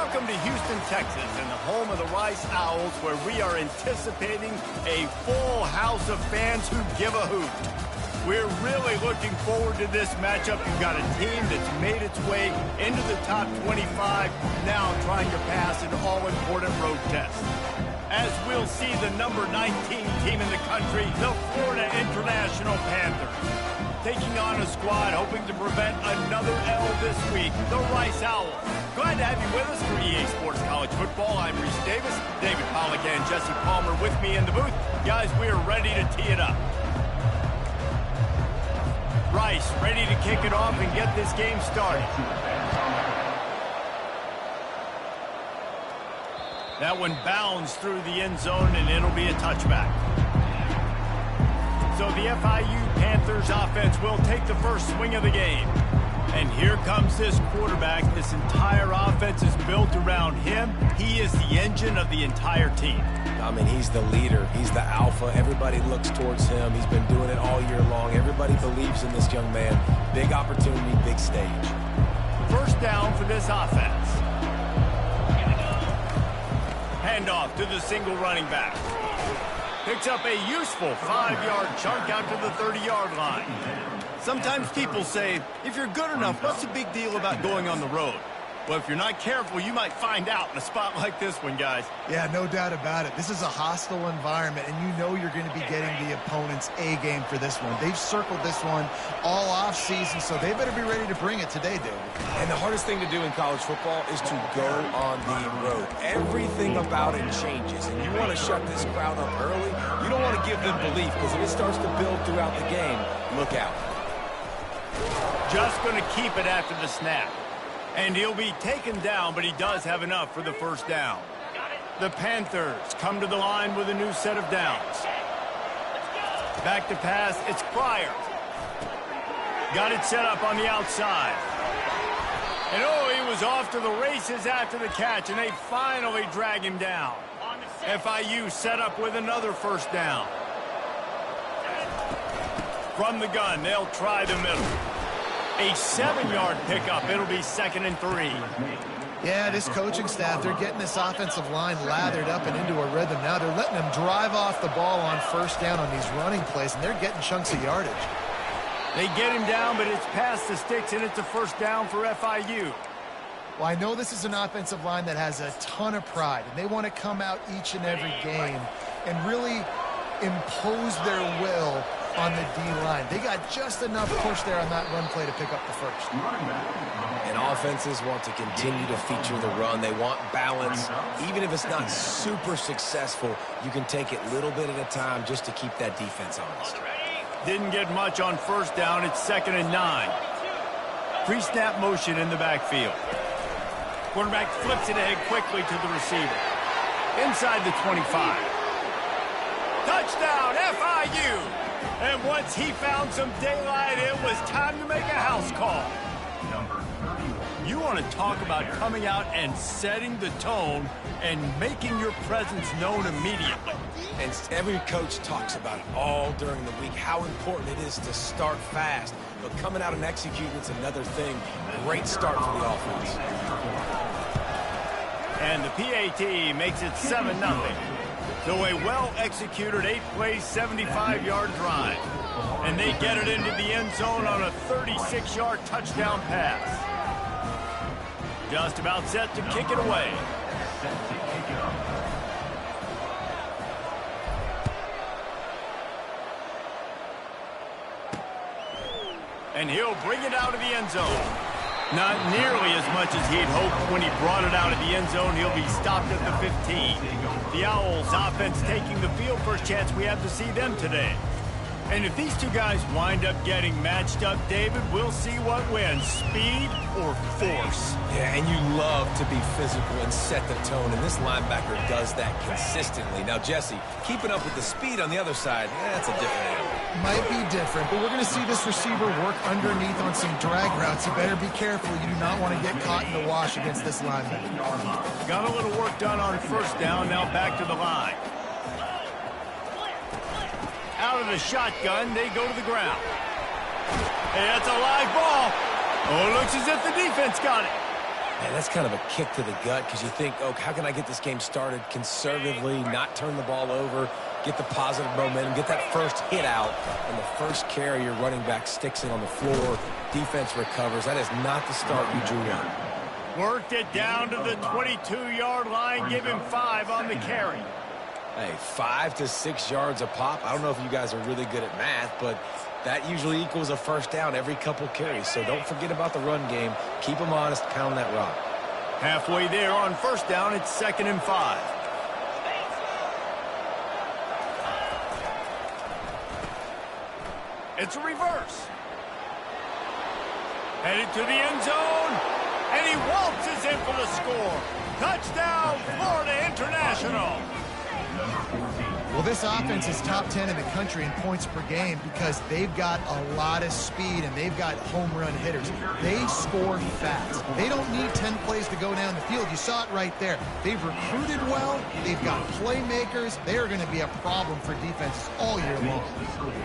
Welcome to Houston, Texas, and the home of the Rice Owls, where we are anticipating a full house of fans who give a hoot. We're really looking forward to this matchup. You've got a team that's made its way into the top 25, now trying to pass an all-important road test. As we'll see the number 19 team in the country, the Florida International Panthers, taking on a squad hoping to prevent another L this week, the Rice Owls. Glad to have you with us for EA Sports College Football. I'm Reese Davis, David Pollack and Jesse Palmer with me in the booth. Guys, we are ready to tee it up. Rice ready to kick it off and get this game started. That one bounds through the end zone, and it'll be a touchback. So the FIU Panthers offense will take the first swing of the game. And here comes this quarterback. This entire offense is built around him. He is the engine of the entire team. I mean, he's the leader. He's the alpha. Everybody looks towards him. He's been doing it all year long. Everybody believes in this young man. Big opportunity, big stage. First down for this offense. Handoff to the single running back. Picks up a useful 5-yard chunk out to the 30-yard line. Sometimes people say, if you're good enough, what's the big deal about going on the road? Well, if you're not careful, you might find out in a spot like this one, guys. Yeah, no doubt about it. This is a hostile environment, and you know you're going to be getting the opponent's A game for this one. They've circled this one all off season, so they better be ready to bring it today, David. And the hardest thing to do in college football is to go on the road. Everything about it changes, and you want to shut this crowd up early. You don't want to give them belief, because if it starts to build throughout the game, look out. Just going to keep it after the snap. And he'll be taken down, but he does have enough for the first down. The Panthers come to the line with a new set of downs. Back to pass, it's Pryor. Got it set up on the outside. And oh, he was off to the races after the catch, and they finally drag him down. FIU set up with another first down. From the gun, they'll try the middle. A 7-yard pickup. It'll be 2nd and 3. Yeah, this coaching staff, they're getting this offensive line lathered up and into a rhythm. Now they're letting them drive off the ball on first down on these running plays, and they're getting chunks of yardage. They get him down, but it's past the sticks, and it's a first down for FIU. Well, I know this is an offensive line that has a ton of pride, and they want to come out each and every game and really impose their will on the D-line. They got just enough push there on that run play to pick up the first. And offenses want to continue to feature the run. They want balance. Even if it's not super successful, you can take it little bit at a time just to keep that defense honest. Didn't get much on first down. It's 2nd and 9. Pre-snap motion in the backfield. Quarterback flips it ahead quickly to the receiver. Inside the 25. Touchdown, FIU! And once he found some daylight, it was time to make a house call. You want to talk about coming out and setting the tone and making your presence known immediately. And every coach talks about it all during the week, how important it is to start fast. But coming out and executing is another thing. Great start for the offense. And the PAT makes it 7-0. So a well-executed 8-play, 75-yard drive. And they get it into the end zone on a 36-yard touchdown pass. Just about set to kick it away. And he'll bring it out of the end zone. Not nearly as much as he'd hoped when he brought it out of the end zone. He'll be stopped at the 15. The Owls offense taking the field. First chance we have to see them today. And if these two guys wind up getting matched up, David, we'll see what wins, speed or force. Yeah, and you love to be physical and set the tone, and this linebacker does that consistently. Now, Jesse, keeping up with the speed on the other side, that's a different animal. Might be different, but we're going to see this receiver work underneath on some drag routes. You better be careful. You do not want to get caught in the wash against this linebacker. Got a little work done on first down, now back to the line. Out of the shotgun, they go to the ground. Hey, that's a live ball. Oh, it looks as if the defense got it. Man, that's kind of a kick to the gut because you think, oh, how can I get this game started conservatively, not turn the ball over, get the positive momentum, get that first hit out, and the first carry your running back sticks it on the floor, defense recovers. That is not the start you drew in. Worked it down to the 22-yard line, give him 5 on the carry. Hey, 5 to 6 yards a pop. I don't know if you guys are really good at math, but that usually equals a first down every couple carries. So don't forget about the run game. Keep them honest, pound that rock. Halfway there on first down, it's 2nd and 5. It's a reverse. Headed to the end zone, and he waltzes in for the score. Touchdown, Florida International. Well, this offense is top 10 in the country in points per game because they've got a lot of speed and they've got home run hitters. They score fast. They don't need 10 plays to go down the field. You saw it right there. They've recruited well. They've got playmakers. They are going to be a problem for defenses all year long.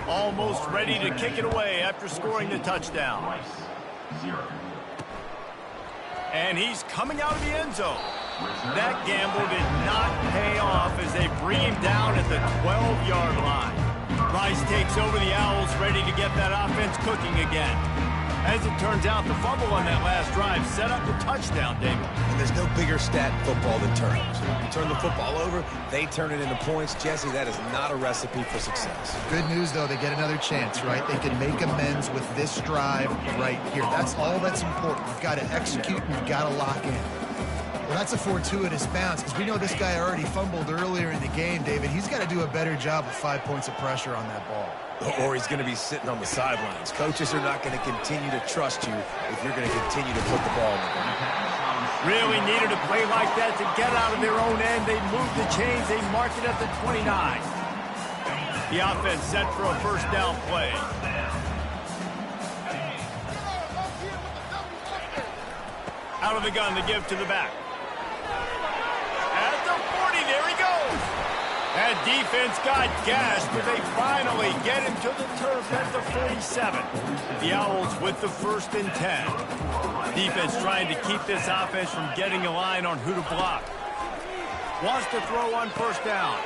Almost ready to kick it away after scoring the touchdown. And he's coming out of the end zone. That gamble did not pay off as they bring him down at the 12-yard line. Rice takes over the Owls, ready to get that offense cooking again. As it turns out, the fumble on that last drive set up the touchdown, David. And there's no bigger stat in football than turnovers. You turn the football over, they turn it into points. Jesse, that is not a recipe for success. Good news, though, they get another chance, right? They can make amends with this drive right here. That's all that's important. You've got to execute and you've got to lock in. Well, that's a fortuitous bounce because we know this guy already fumbled earlier in the game, David. He's got to do a better job with 5 points of pressure on that ball. Or he's going to be sitting on the sidelines. Coaches are not going to continue to trust you if you're going to continue to put the ball in the ground. Really needed a play like that to get out of their own end. They moved the chains. They marked it at the 29. The offense set for a first down play. Out of the gun to give to the back. At the 40, there he goes. That defense got gashed, but they finally get him to the turf at the 47. The Owls with the 1st and 10. Defense trying to keep this offense from getting a line on who to block. Wants to throw on first down.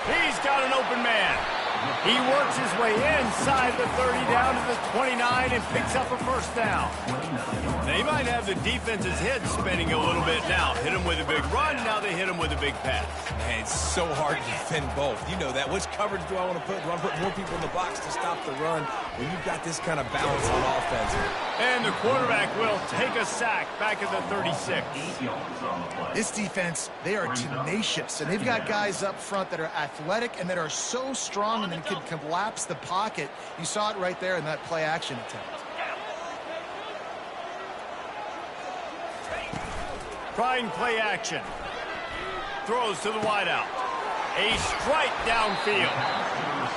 He's got an open man. He works his way inside the 30 down to the 29 and picks up a first down. They might have the defense's head spinning a little bit now. Hit him with a big run, now they hit him with a big pass. Man, it's so hard to defend both. You know that. Which coverage do I want to put? Do I want to put more people in the box to stop the run when you've got this kind of balance on offense? And the quarterback will take a sack back at the 36. This defense, they are tenacious, and they've got guys up front that are athletic and that are so strong and then can collapse the pocket. You saw it right there in that play action attempt. Trying play action. Throws to the wideout. A strike downfield.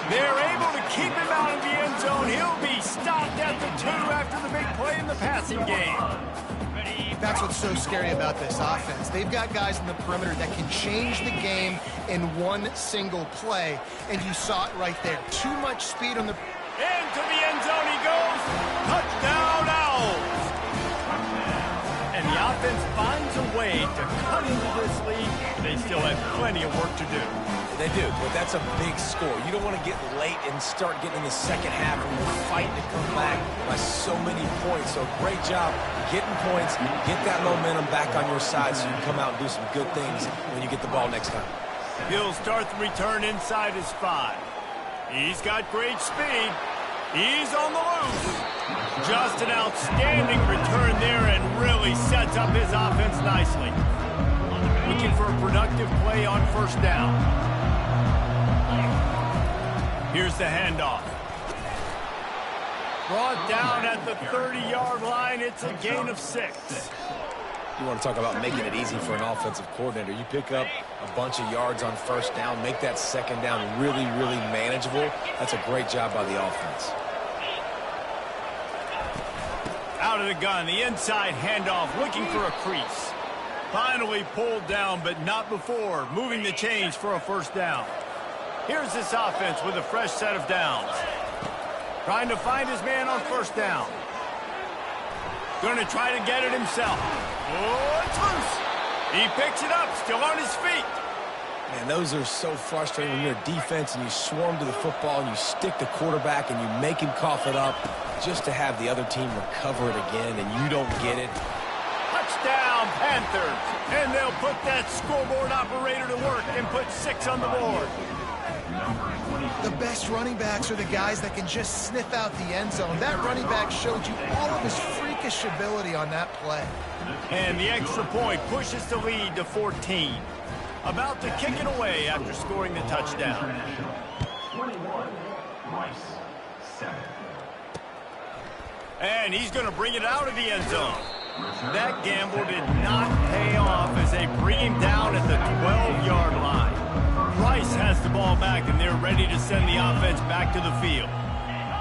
They're able to keep him out of the end zone. He'll be stopped at the 2 after the big play in the passing game. That's what's so scary about this offense. They've got guys in the perimeter that can change the game in one single play, and you saw it right there. Too much speed on the... Into the end zone he goes. Touchdown, Owls. And the offense finds a way to cut into this lead. They still have plenty of work to do. They do, but that's a big score. You don't want to get late and start getting in the second half and you're fighting to come back by so many points. So great job getting points, get that momentum back on your side so you can come out and do some good things when you get the ball next time. He'll start the return inside his 5. He's got great speed. He's on the loose. Just an outstanding return there and really sets up his offense nicely. Looking for a productive play on first down. Here's the handoff. Brought down at the 30-yard line. It's a gain of 6. You want to talk about making it easy for an offensive coordinator. You pick up a bunch of yards on first down, make that second down really, really manageable. That's a great job by the offense. Out of the gun, the inside handoff, looking for a crease. Finally pulled down, but not before moving the chains for a first down. Here's this offense with a fresh set of downs. Trying to find his man on first down. Going to try to get it himself. Oh, it's loose. He picks it up, still on his feet. Man, those are so frustrating when you're a defense and you swarm to the football and you stick the quarterback and you make him cough it up just to have the other team recover it again and you don't get it. Touchdown, Panthers. And they'll put that scoreboard operator to work and put 6 on the board. The best running backs are the guys that can just sniff out the end zone. That running back showed you all of his freakish ability on that play. And the extra point pushes the lead to 14. About to kick it away after scoring the touchdown. 21, Rice, 7. And he's going to bring it out of the end zone. That gamble did not pay off as they bring him down at the 12-yard line. Rice has the ball back, and they're ready to send the offense back to the field.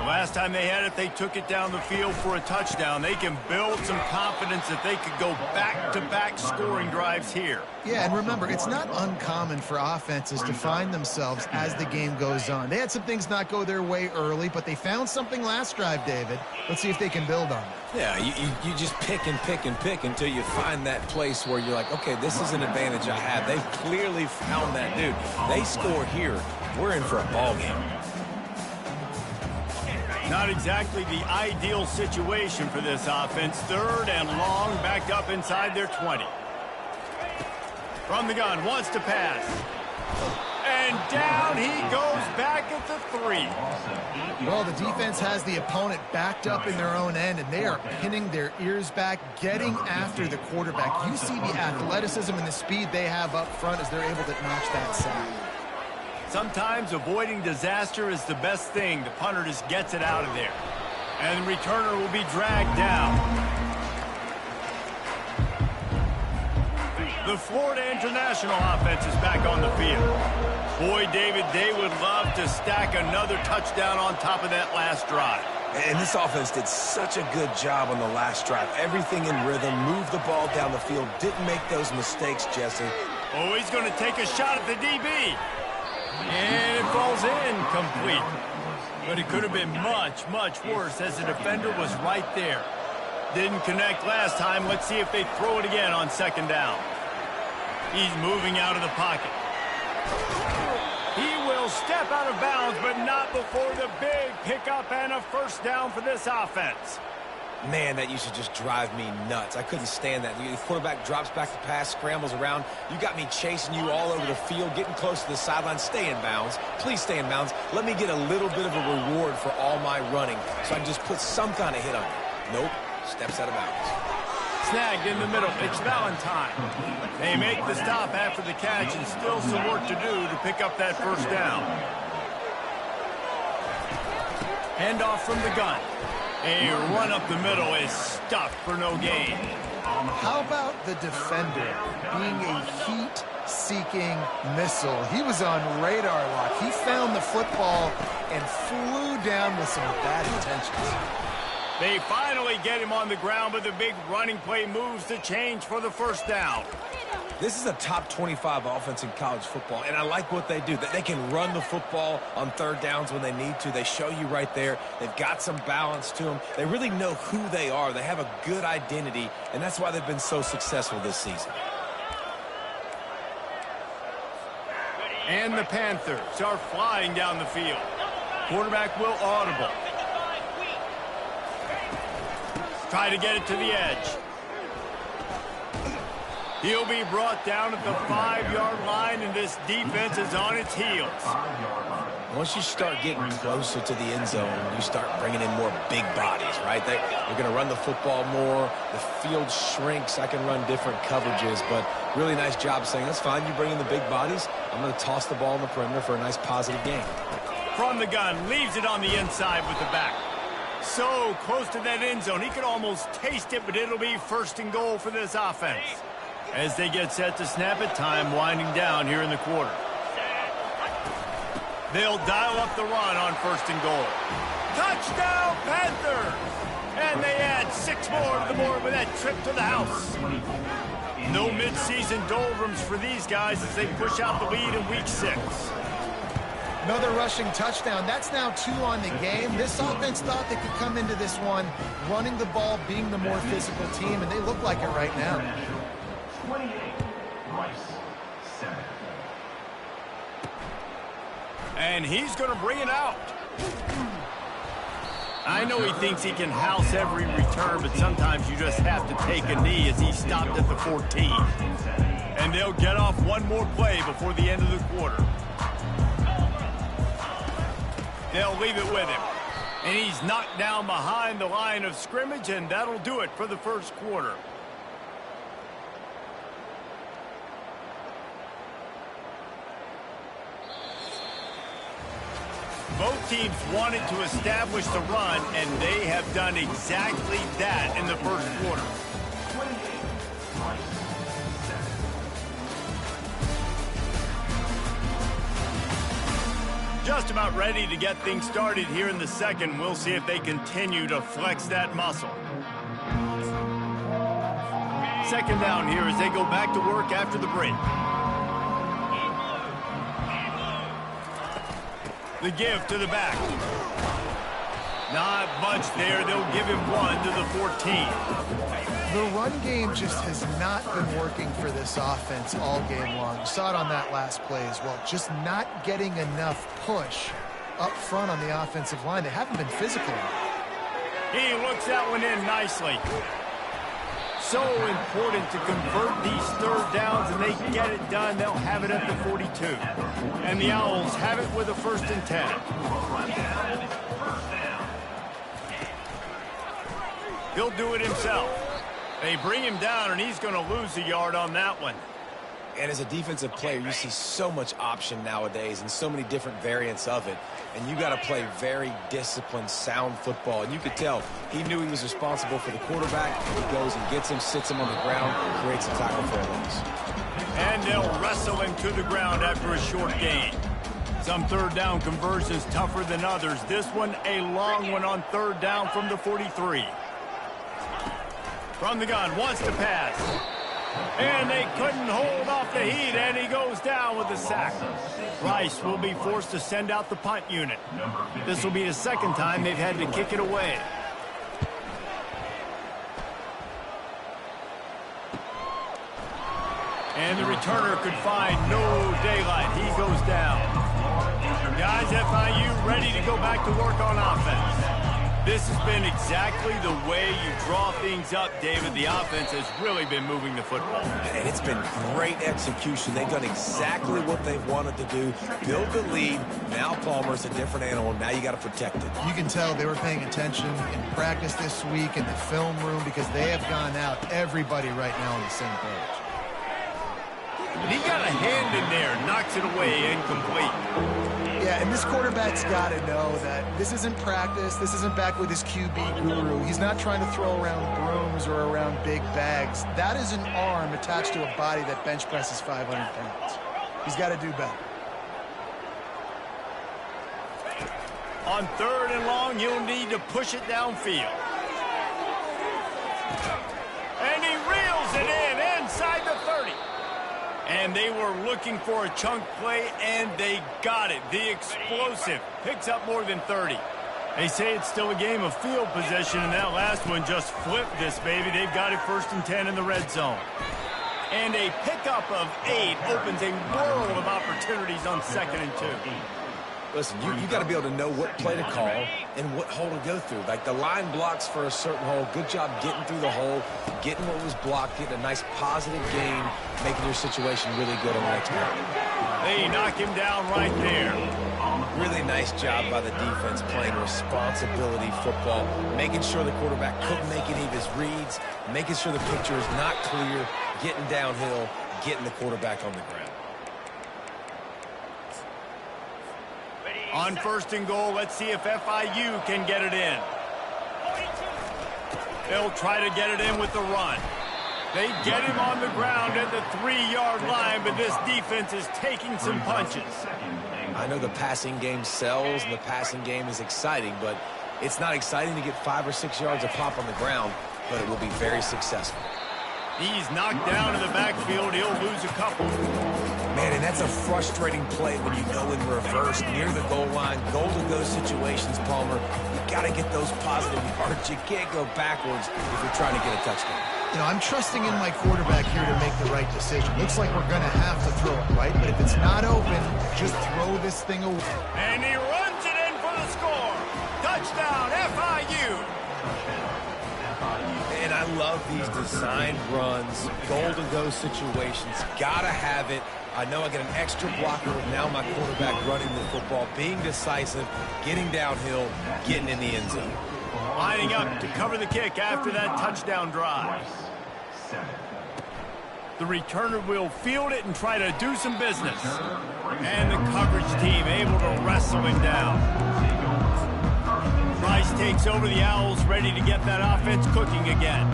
The last time they had it, they took it down the field for a touchdown. They can build some confidence that they could go back-to-back scoring drives here. Yeah, and remember, it's not uncommon for offenses to find themselves as the game goes on. They had some things not go their way early, but they found something last drive, David. Let's see if they can build on it. Yeah, you just pick and pick and pick until you find that place where you're like, okay, this is an advantage I have. They've clearly found that dude. They score here, we're in for a ball game. Not exactly the ideal situation for this offense. 3rd and long, backed up inside their 20. From the gun, wants to pass. And down he goes back at the 3. Well, the defense has the opponent backed up in their own end, and they are pinning their ears back, getting after the quarterback. You see the athleticism and the speed they have up front as they're able to notch that sack. Sometimes avoiding disaster is the best thing. The punter just gets it out of there. And the returner will be dragged down. The Florida International offense is back on the field. Boy, David, they would love to stack another touchdown on top of that last drive. And this offense did such a good job on the last drive. Everything in rhythm, moved the ball down the field, didn't make those mistakes, Jesse. Oh, he's going to take a shot at the DB. And it falls in complete. But it could have been much, much worse as the defender was right there. Didn't connect last time. Let's see if they throw it again on 2nd down. He's moving out of the pocket. He will step out of bounds, but not before the big pickup and a 1st down for this offense. Man, that used to just drive me nuts. I couldn't stand that. The quarterback drops back to pass, scrambles around. You got me chasing you all over the field, getting close to the sideline. Stay in bounds. Please stay in bounds. Let me get a little bit of a reward for all my running so I can just put some kind of hit on you. Nope. Steps out of bounds. Snagged in the middle. It's Valentine. They make the stop after the catch and still some work to do to pick up that 1st down. Handoff from the gun. A run up the middle is stuffed for no gain. How about the defender being a heat-seeking missile? He was on radar lock. He found the football and flew down with some bad intentions. They finally get him on the ground, but the big running play moves the change for the 1st down. This is a top 25 offense in college football, and I like what they do. They can run the football on 3rd downs when they need to. They show you right there. They've got some balance to them. They really know who they are. They have a good identity, and that's why they've been so successful this season. And the Panthers are flying down the field. Quarterback will audible. Try to get it to the edge. He'll be brought down at the 5-yard line, and this defense is on its heels. Once you start getting closer to the end zone, you start bringing in more big bodies, right? They're going to run the football more. The field shrinks. I can run different coverages, but really nice job saying, that's fine. You bring in the big bodies. I'm going to toss the ball in the perimeter for a nice positive game. From the gun, leaves it on the inside with the back. So close to that end zone, he could almost taste it, but it'll be 1st and goal for this offense. As they get set to snap it, time winding down here in the quarter. They'll dial up the run on 1st and goal. Touchdown, Panthers! And they add 6 more to the board with that trip to the house. No midseason doldrums for these guys as they push out the lead in week 6. Another rushing touchdown. That's now 2 on the game. This offense thought they could come into this one running the ball, being the more physical team, and they look like it right now. 28, Rice, 7. And he's going to bring it out. I know he thinks he can house every return, but sometimes you just have to take a knee as he stopped at the 14. And they'll get off one more play before the end of the quarter. They'll leave it with him. And he's knocked down behind the line of scrimmage, and that'll do it for the first quarter. Both teams wanted to establish the run, and they have done exactly that in the first quarter. 28, Rice, 7. Just about ready to get things started here in the second. We'll see if they continue to flex that muscle. Second down here as they go back to work after the break. The give to the back. Not much there. They'll give him 1 to the 14. The run game just has not been working for this offense all game long. You saw it on that last play as well. Just not getting enough push up front on the offensive line. They haven't been physical. He looks that one in nicely. So important to convert these third downs, and they get it done. They'll have it at the 42. And the Owls have it with a 1st and 10. He'll do it himself. They bring him down, and he's going to lose a yard on that one. And as a defensive player, you see so much option nowadays and so many different variants of it. And you got to play very disciplined, sound football. And you could tell he knew he was responsible for the quarterback. He goes and gets him, sits him on the ground, creates a tackle for a loss. And they'll wrestle him to the ground after a short gain. Some third down conversions tougher than others. This one a long one on third down from the 43. From the gun, wants to pass. And they couldn't hold off the heat, and he goes down with a sack. Rice will be forced to send out the punt unit. This will be the second time they've had to kick it away. And the returner could find no daylight. He goes down. Guys, FIU ready to go back to work on offense. This has been exactly the way you draw things up, David. The offense has really been moving the football. And it's been great execution. They've done exactly what they've wanted to do. Build the lead. Now Palmer's a different animal. Now you got to protect it. You can tell they were paying attention in practice this week in the film room because they have gone out, everybody right now on the same page. And he got a hand in there, knocks it away, incomplete. Yeah, and this quarterback's got to know that this isn't practice. This isn't back with his QB guru. He's not trying to throw around brooms or around big bags. That is an arm attached to a body that bench presses 500 pounds. He's got to do better. On third and long, he'll need to push it downfield. And he reels it in inside the 30. And they were looking for a chunk play, and they got it. The explosive picks up more than 30. They say it's still a game of field position, and that last one just flipped this baby. They've got it 1st and 10 in the red zone. And a pickup of 8 opens a world of opportunities on 2nd and 2. Listen, you got to be able to know what play to call and what hole to go through. Like the line blocks for a certain hole. Good job getting through the hole, getting what was blocked, getting a nice positive gain, making your situation really good on the next play. They knock him down right there. Really nice job by the defense playing responsibility football, making sure the quarterback couldn't make any of his reads, making sure the picture is not clear, getting downhill, getting the quarterback on the ground. On 1st and goal, let's see if FIU can get it in. They'll try to get it in with the run. They get him on the ground at the 3-yard line, but this defense is taking some punches. I know the passing game sells and the passing game is exciting, but it's not exciting to get 5 or 6 yards of pop on the ground, but it will be very successful. He's knocked down in the backfield. He'll lose a couple. Man, and that's a frustrating play when you go in reverse near the goal line. Goal-to-go situations, Palmer, you got to get those positive yards. You can't go backwards if you're trying to get a touchdown. You know, I'm trusting in my quarterback here to make the right decision. Looks like we're going to have to throw it, right? But if it's not open, just throw this thing away. And he runs it in for the score. Touchdown, FIU. And I love these designed runs, goal-to-go situations. Got to have it. I know I get an extra blocker with now my quarterback running the football, being decisive, getting downhill, getting in the end zone. Lining up to cover the kick after that touchdown drive. The returner will field it and try to do some business. And the coverage team able to wrestle him down. Rice takes over the Owls, ready to get that offense cooking again.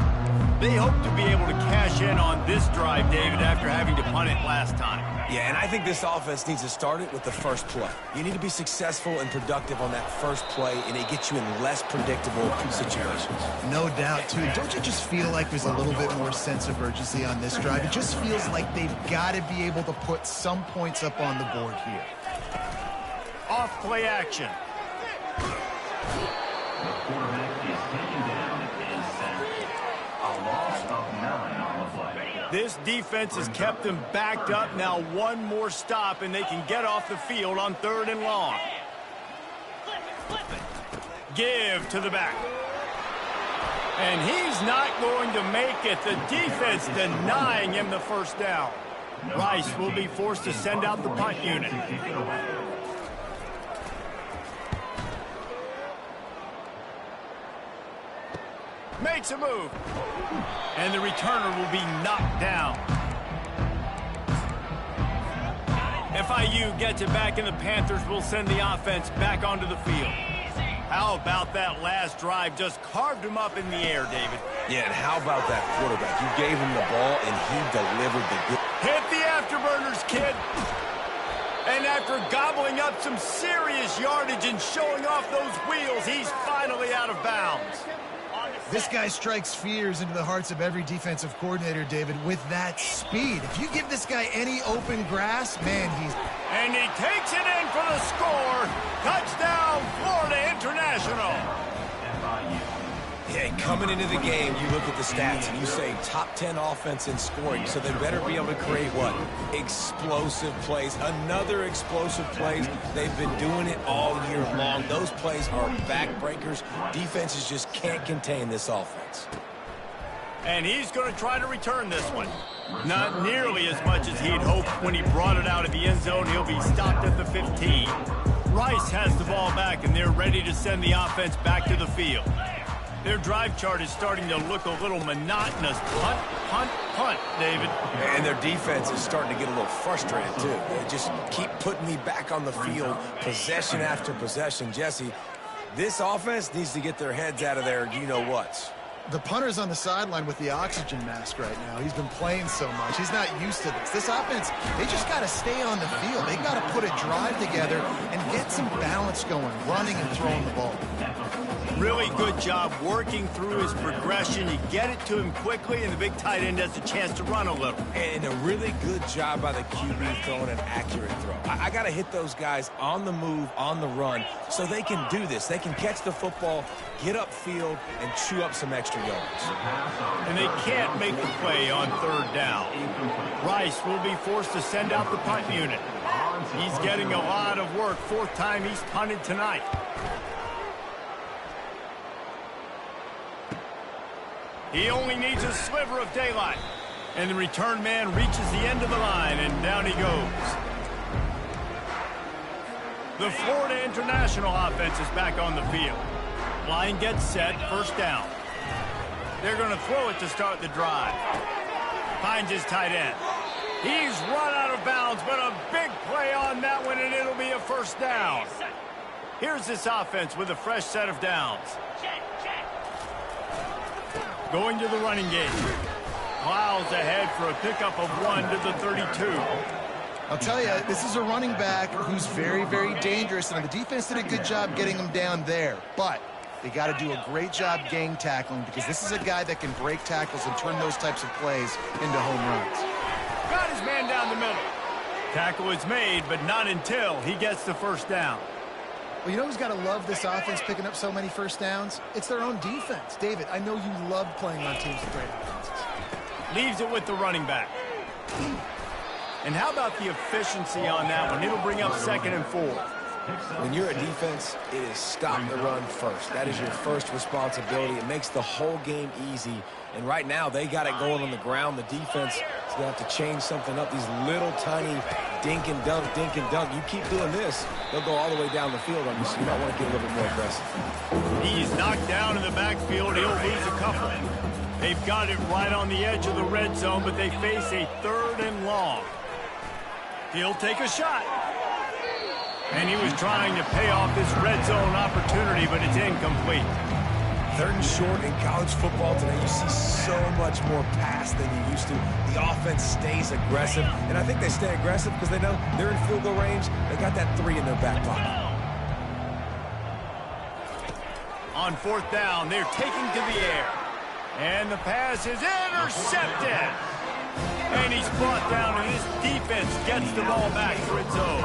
They hope to be able to cash in on this drive, David, after having to punt it last time. Yeah, and I think this offense needs to start it with the first play. You need to be successful and productive on that first play, and it gets you in less predictable situations. No doubt, too. Don't you just feel like there's a little bit more sense of urgency on this drive? It just feels like they've got to be able to put some points up on the board here. Off play action. The quarterback is taken down and sacked. A loss of 9 on the play. This defense has kept them backed up. Now one more stop, and they can get off the field on 3rd and long. Give to the back. And he's not going to make it. The defense denying him the first down. Rice will be forced to send out the punt unit. Makes a move. And the returner will be knocked down. FIU gets it back, and the Panthers will send the offense back onto the field. How about that last drive? Just carved him up in the air, David. Yeah, and how about that quarterback? You gave him the ball, and he delivered the good. Hit the afterburners, kid. And after gobbling up some serious yardage and showing off those wheels, he's finally out of bounds. This guy strikes fears into the hearts of every defensive coordinator, David, with that speed. If you give this guy any open grass, man, he's... And he takes it in for the score. Touchdown, Florida International. Yeah, coming into the game, you look at the stats and you say top 10 offense in scoring, so they better be able to create what? Explosive plays. Another explosive plays. They've been doing it all year long. Those plays are backbreakers. Defenses just can't contain this offense. And he's going to try to return this one. Not nearly as much as he'd hoped when he brought it out of the end zone. He'll be stopped at the 15. Rice has the ball back, and they're ready to send the offense back to the field. Their drive chart is starting to look a little monotonous. Punt, punt, punt, David. And their defense is starting to get a little frustrated, too. They just keep putting me back on the field, possession after possession. Jesse, this offense needs to get their heads out of their you-know-whats. The punter's on the sideline with the oxygen mask right now. He's been playing so much. He's not used to this. This offense, they just got to stay on the field. They got to put a drive together and get some balance going, running and throwing the ball. Really good job working through his progression. You get it to him quickly, and the big tight end has a chance to run a little. And a really good job by the QB throwing an accurate throw. I got to hit those guys on the move, on the run, so they can do this. They can catch the football, get upfield, and chew up some extra yards. And they can't make the play on 3rd down. Rice will be forced to send out the punt unit. He's getting a lot of work. 4th time he's punted tonight. He only needs a sliver of daylight. And the return man reaches the end of the line, and down he goes. The Florida International offense is back on the field. Line gets set, 1st down. They're going to throw it to start the drive. Finds his tight end. He's run out of bounds, but a big play on that one, and it'll be a 1st down. Here's this offense with a fresh set of downs. Going to the running game. Plows ahead for a pickup of 1 to the 32. I'll tell you, this is a running back who's very, very dangerous, and the defense did a good job getting him down there. But they got to do a great job gang tackling, because this is a guy that can break tackles and turn those types of plays into home runs. Got his man down the middle. Tackle is made, but not until he gets the first down. Well, you know who's got to love this offense picking up so many first downs? It's their own defense. David, I know you love playing on teams with great offenses. Leaves it with the running back. And how about the efficiency on that one? It'll bring up 2nd and 4. When you're a defense, it is stop the run first. That is your first responsibility. It makes the whole game easy. And right now, they got it going on the ground. The defense is going to have to change something up. These little tiny dink and dunk, dink and dunk. You keep doing this, they'll go all the way down the field on you, so you might want to get a little bit more aggressive. He's knocked down in the backfield. He'll lose a couple. They've got it right on the edge of the red zone, but they face a 3rd and long. He'll take a shot. And he was trying to pay off this red zone opportunity, but it's incomplete. 3rd and short in college football today, you see so much more pass than you used to. The offense stays aggressive, and I think they stay aggressive because they know they're in field goal range. They got that 3 in their back pocket. On 4th down, they're taking to the air. And the pass is intercepted. And he's brought down, and his defense gets the ball back for its own.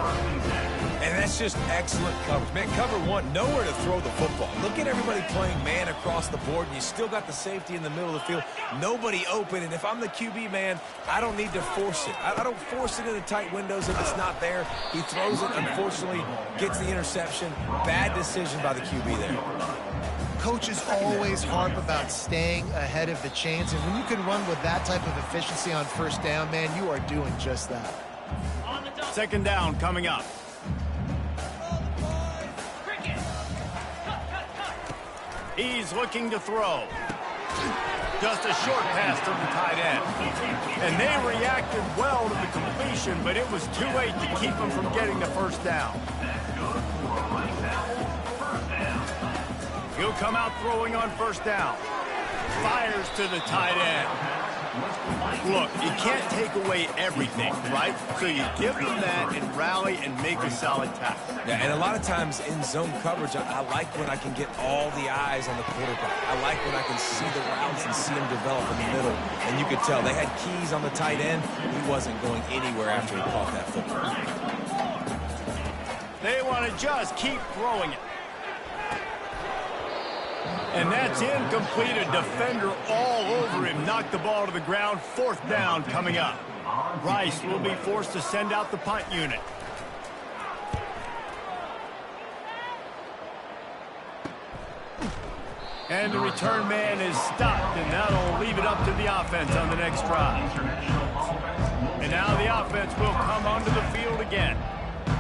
And that's just excellent coverage. Man, cover 1, nowhere to throw the football. Look at everybody playing man across the board, and you still got the safety in the middle of the field. Nobody open, and if I'm the QB, man, I don't need to force it. I don't force it into tight windows if it's not there. He throws it, unfortunately, gets the interception. Bad decision by the QB there. Coaches always harp about staying ahead of the chains, and when you can run with that type of efficiency on 1st down, man, you are doing just that. 2nd down coming up. He's looking to throw. Just a short pass to the tight end. And they reacted well to the completion, but it was too late to keep him from getting the 1st down. He'll come out throwing on 1st down. Fires to the tight end. Look, you can't take away everything, right? So you give them that and rally and make a solid tackle. Yeah, and a lot of times in zone coverage, I like when I can get all the eyes on the quarterback. I like when I can see the routes and see them develop in the middle. And you could tell they had keys on the tight end. He wasn't going anywhere after he caught that football. They want to just keep throwing it. And that's incomplete. A defender all over him. Knocked the ball to the ground. 4th down coming up. Rice will be forced to send out the punt unit. And the return man is stopped, and that'll leave it up to the offense on the next drive. And now the offense will come onto the field again.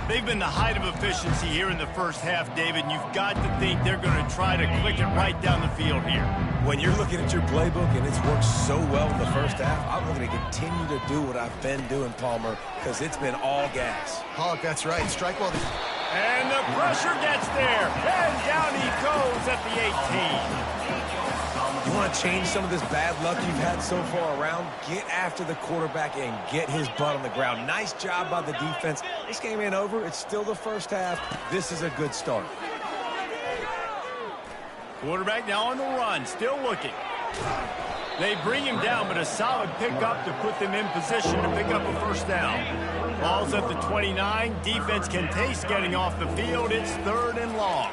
They've been the height of efficiency here in the 1st half, David, and you've got to think they're going to try to click it right down the field here. When you're looking at your playbook and it's worked so well in the 1st half, I'm going to continue to do what I've been doing, Palmer, because it's been all gas. Pollock, that's right. Strike while the... And the pressure gets there. And down he goes at the 18. You want to change some of this bad luck you've had so far around? Get after the quarterback and get his butt on the ground. Nice job by the defense. This game ain't over. It's still the 1st half. This is a good start. Quarterback now on the run, still looking. They bring him down, but a solid pickup to put them in position to pick up a 1st down. Ball's at the 29. Defense can taste getting off the field. It's 3rd and long.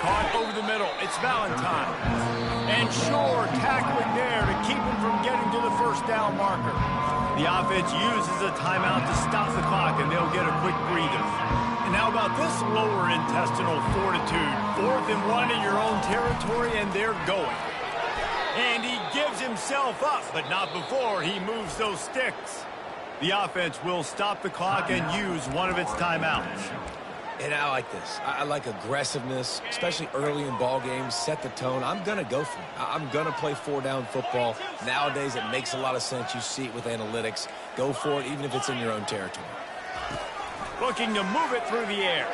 Caught over the middle. It's Valentine. And Shore tackling there to keep him from getting to the 1st down marker. The offense uses a timeout to stop the clock, and they'll get a quick breather. And how about this lower intestinal fortitude? 4th and 1 in your own territory, and they're going. And he gives himself up, but not before he moves those sticks. The offense will stop the clock and use one of its timeouts. And I like this. I like aggressiveness, especially early in ball games. Set the tone. I'm going to go for it. I'm going to play 4-down football. Nowadays, it makes a lot of sense. You see it with analytics. Go for it, even if it's in your own territory. Looking to move it through the air.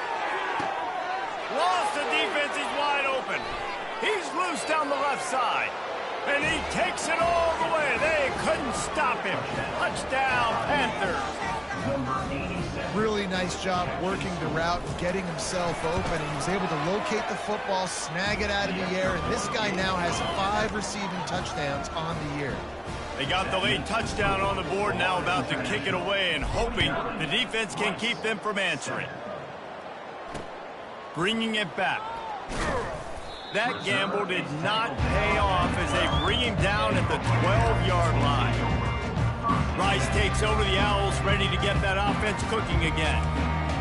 Lost the defense. He's wide open. He's loose down the left side. And he takes it all the way. They couldn't stop him. Touchdown, Panthers. Really nice job working the route and getting himself open. And he was able to locate the football, snag it out of the air, and this guy now has 5 receiving touchdowns on the year. They got the late touchdown on the board, now about to kick it away and hoping the defense can keep them from answering. Bringing it back. That gamble did not pay off as they bring him down at the 12-yard line. Rice takes over the Owls, ready to get that offense cooking again.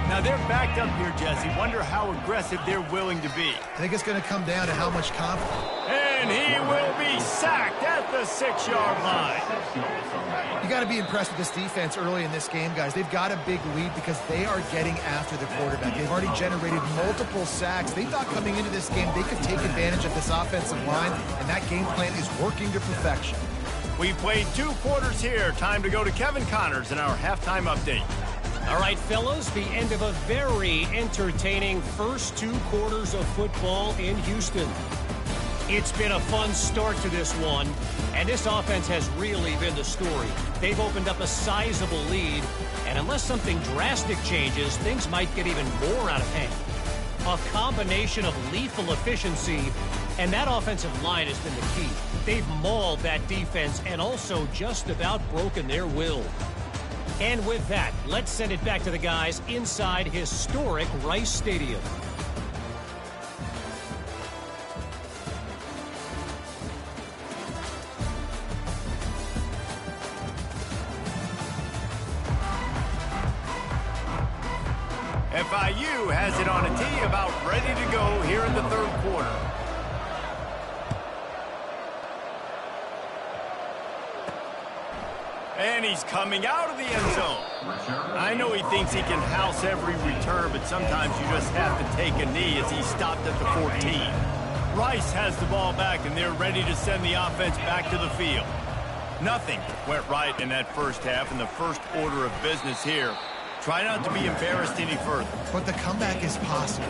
Now they're backed up here, Jesse. Wonder how aggressive they're willing to be. I think it's going to come down to how much confidence. And he will be sacked at the 6-yard line. You got to be impressed with this defense early in this game, guys. They've got a big lead because they are getting after the quarterback. They've already generated multiple sacks. They thought coming into this game they could take advantage of this offensive line, and that game plan is working to perfection. We played 2 quarters here. Time to go to Kevin Connors in our halftime update. All right, fellas, the end of a very entertaining first 2 quarters of football in Houston. It's been a fun start to this one, and this offense has really been the story. They've opened up a sizable lead, and unless something drastic changes, things might get even more out of hand. A combination of lethal efficiency, and that offensive line has been the key. They've mauled that defense and also just about broken their will. And with that, let's send it back to the guys inside historic Rice Stadium. FIU has it on a tee, about ready to go here in the 3rd quarter. And he's coming out of the end zone. I know he thinks he can house every return, but sometimes you just have to take a knee as he stopped at the 14. Rice has the ball back, and they're ready to send the offense back to the field. Nothing went right in that first half, and the first order of business here. Try not to be embarrassed any further. But the comeback is possible.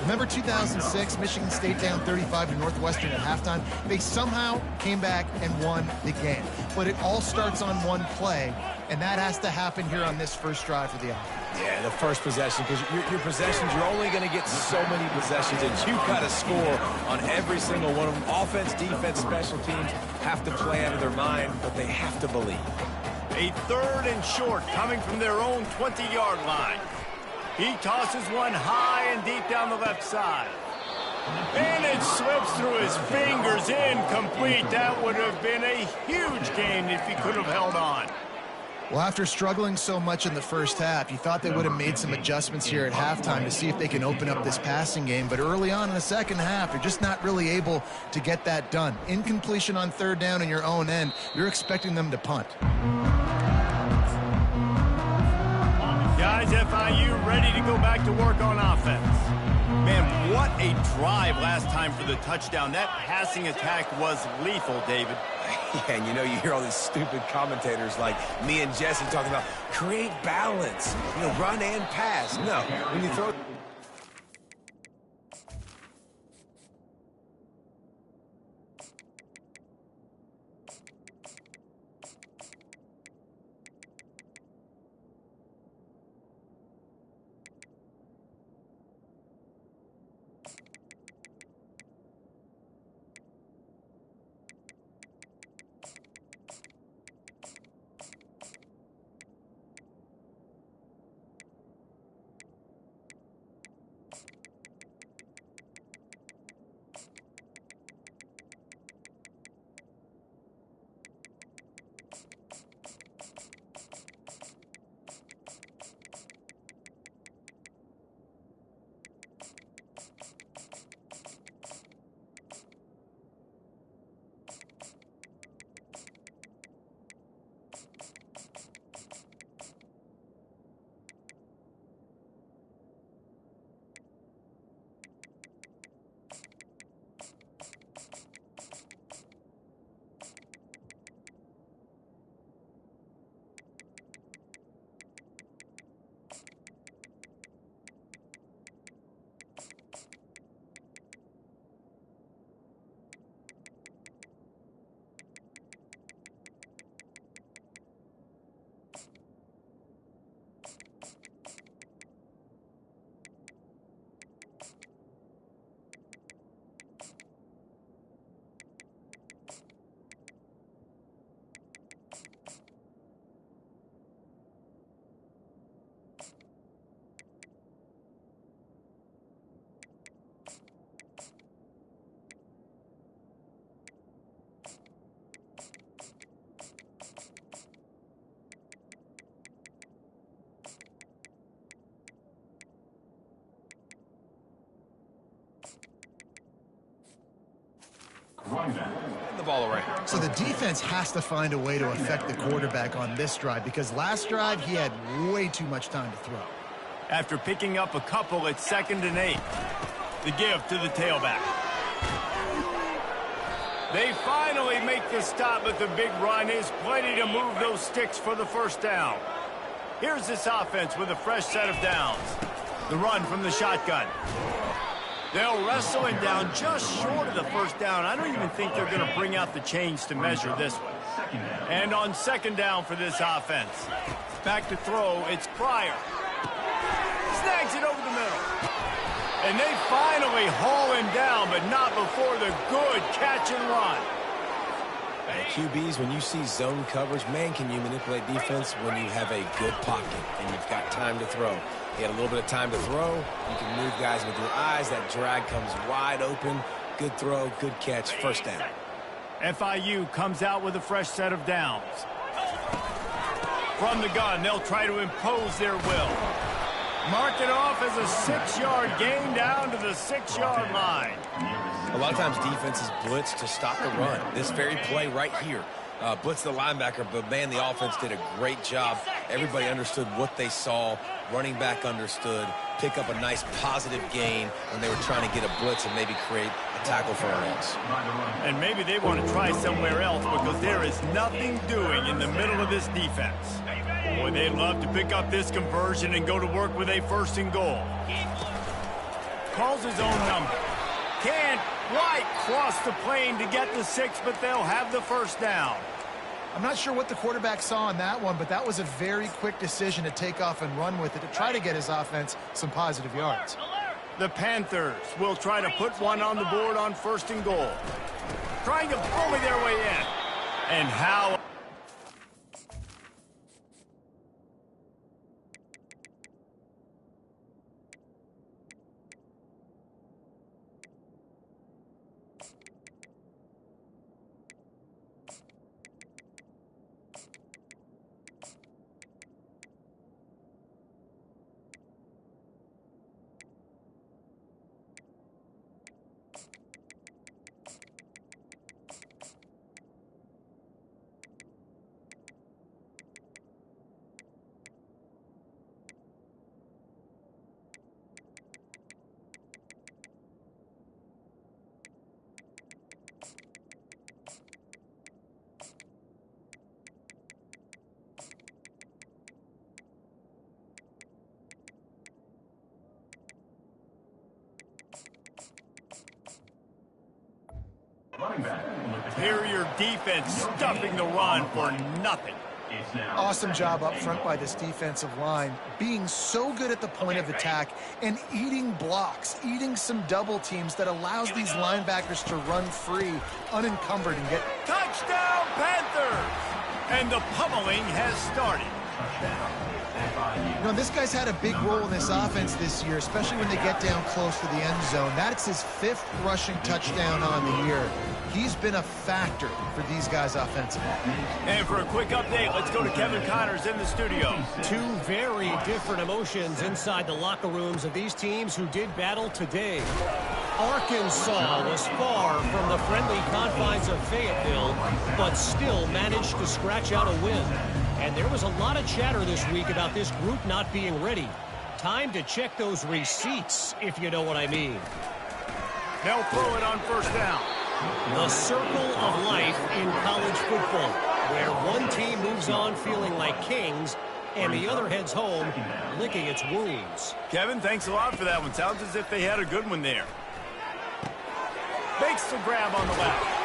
Remember 2006, Michigan State down 35 to Northwestern at halftime? They somehow came back and won the game. But it all starts on one play, and that has to happen here on this first drive for the offense. Yeah, the first possession, because your possessions, you're only going to get so many possessions, and you've got to score on every single one of them. Offense, defense, special teams have to play out of their mind, but they have to believe. A 3rd and short coming from their own 20-yard line. He tosses one high and deep down the left side. And it slips through his fingers, incomplete. That would have been a huge gain if he could have held on. Well, after struggling so much in the first half, you thought they would have made some adjustments here at halftime to see if they can open up this passing game. But early on in the second half, they're just not really able to get that done. Incompletion on 3rd down in your own end, you're expecting them to punt. Guys, FIU ready to go back to work on offense. Man, what a drive last time for the touchdown. That passing attack was lethal, David. Yeah, and you know, you hear all these stupid commentators like me and Jesse talking about create balance, run and pass. No, when you throw... ball around. So the defense has to find a way to affect the quarterback on this drive because last drive he had way too much time to throw. After picking up a couple, it's 2nd and 8. The give to the tailback. They finally make the stop, but the big run is plenty to move those sticks for the first down. Here's this offense with a fresh set of downs. The run from the shotgun. They'll wrestle him down just short of the first down. I don't even think they're going to bring out the chains to measure this one. And on 2nd down for this offense. Back to throw, it's Pryor. Snags it over the middle. And they finally haul him down, but not before the good catch and run. Hey, QBs, when you see zone coverage, man, can you manipulate defense when you have a good pocket and you've got time to throw. You had a little bit of time to throw. You can move guys with your eyes. That drag comes wide open. Good throw, good catch, first down. FIU comes out with a fresh set of downs. From the gun, they'll try to impose their will. Mark it off as a 6-yard gain down to the 6-yard line. A lot of times defenses blitz to stop the run. This very play right here. Blitz the linebacker, but man, the offense did a great job. Everybody understood what they saw. Running back understood. Pick up a nice positive gain when they were trying to get a blitz and maybe create a tackle for a loss. And maybe they want to try somewhere else because there is nothing doing in the middle of this defense. Boy, they'd love to pick up this conversion and go to work with a 1st and goal. Calls his own number. Can't quite cross the plane to get the 6, but they'll have the first down. I'm not sure what the quarterback saw on that one, but that was a very quick decision to take off and run with it to try to get his offense some positive yards. The Panthers will try to put one on the board on 1st and goal. Trying to bully their way in. And how... Superior defense stuffing the run for nothing. Awesome job up front by this defensive line, being so good at the point of attack and eating blocks, eating some double teams that allows these linebackers to run free, unencumbered, and get... Touchdown, Panthers! And the pummeling has started. You know, this guy's had a big role in this offense this year, especially when they get down close to the end zone. That's his 5th rushing touchdown on the year. He's been a factor for these guys offensively. And for a quick update, let's go to Kevin Connors in the studio. Two very different emotions inside the locker rooms of these teams who did battle today. Arkansas was far from the friendly confines of Fayetteville, but still managed to scratch out a win. And there was a lot of chatter this week about this group not being ready. Time to check those receipts, if you know what I mean. They'll throw it on 1st down. The circle of life in college football, where one team moves on feeling like kings and the other heads home licking its wounds. Kevin, thanks a lot for that one. Sounds as if they had a good one there. Makes the grab on the left.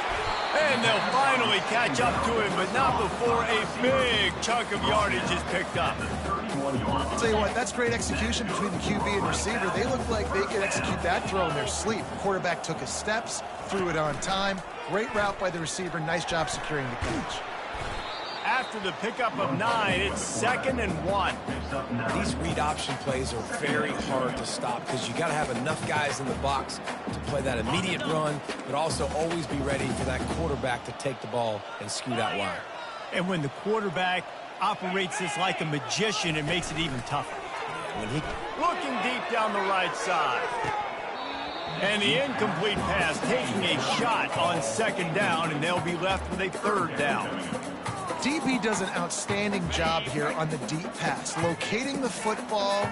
And they'll finally catch up to him, but not before a big chunk of yardage is picked up. I'll tell you what, that's great execution between the QB and receiver. They look like they could execute that throw in their sleep. The quarterback took his steps, threw it on time. Great route by the receiver. Nice job securing the catch. After the pickup of 9, it's 2nd and 1. These read option plays are very hard to stop because you got to have enough guys in the box to play that immediate run, but also always be ready for that quarterback to take the ball and scoot out wide. And when the quarterback operates this like a magician, it makes it even tougher. When he looking deep down the right side. And the incomplete pass taking a shot on second down, and they'll be left with a third down. DB does an outstanding job here on the deep pass, locating the football,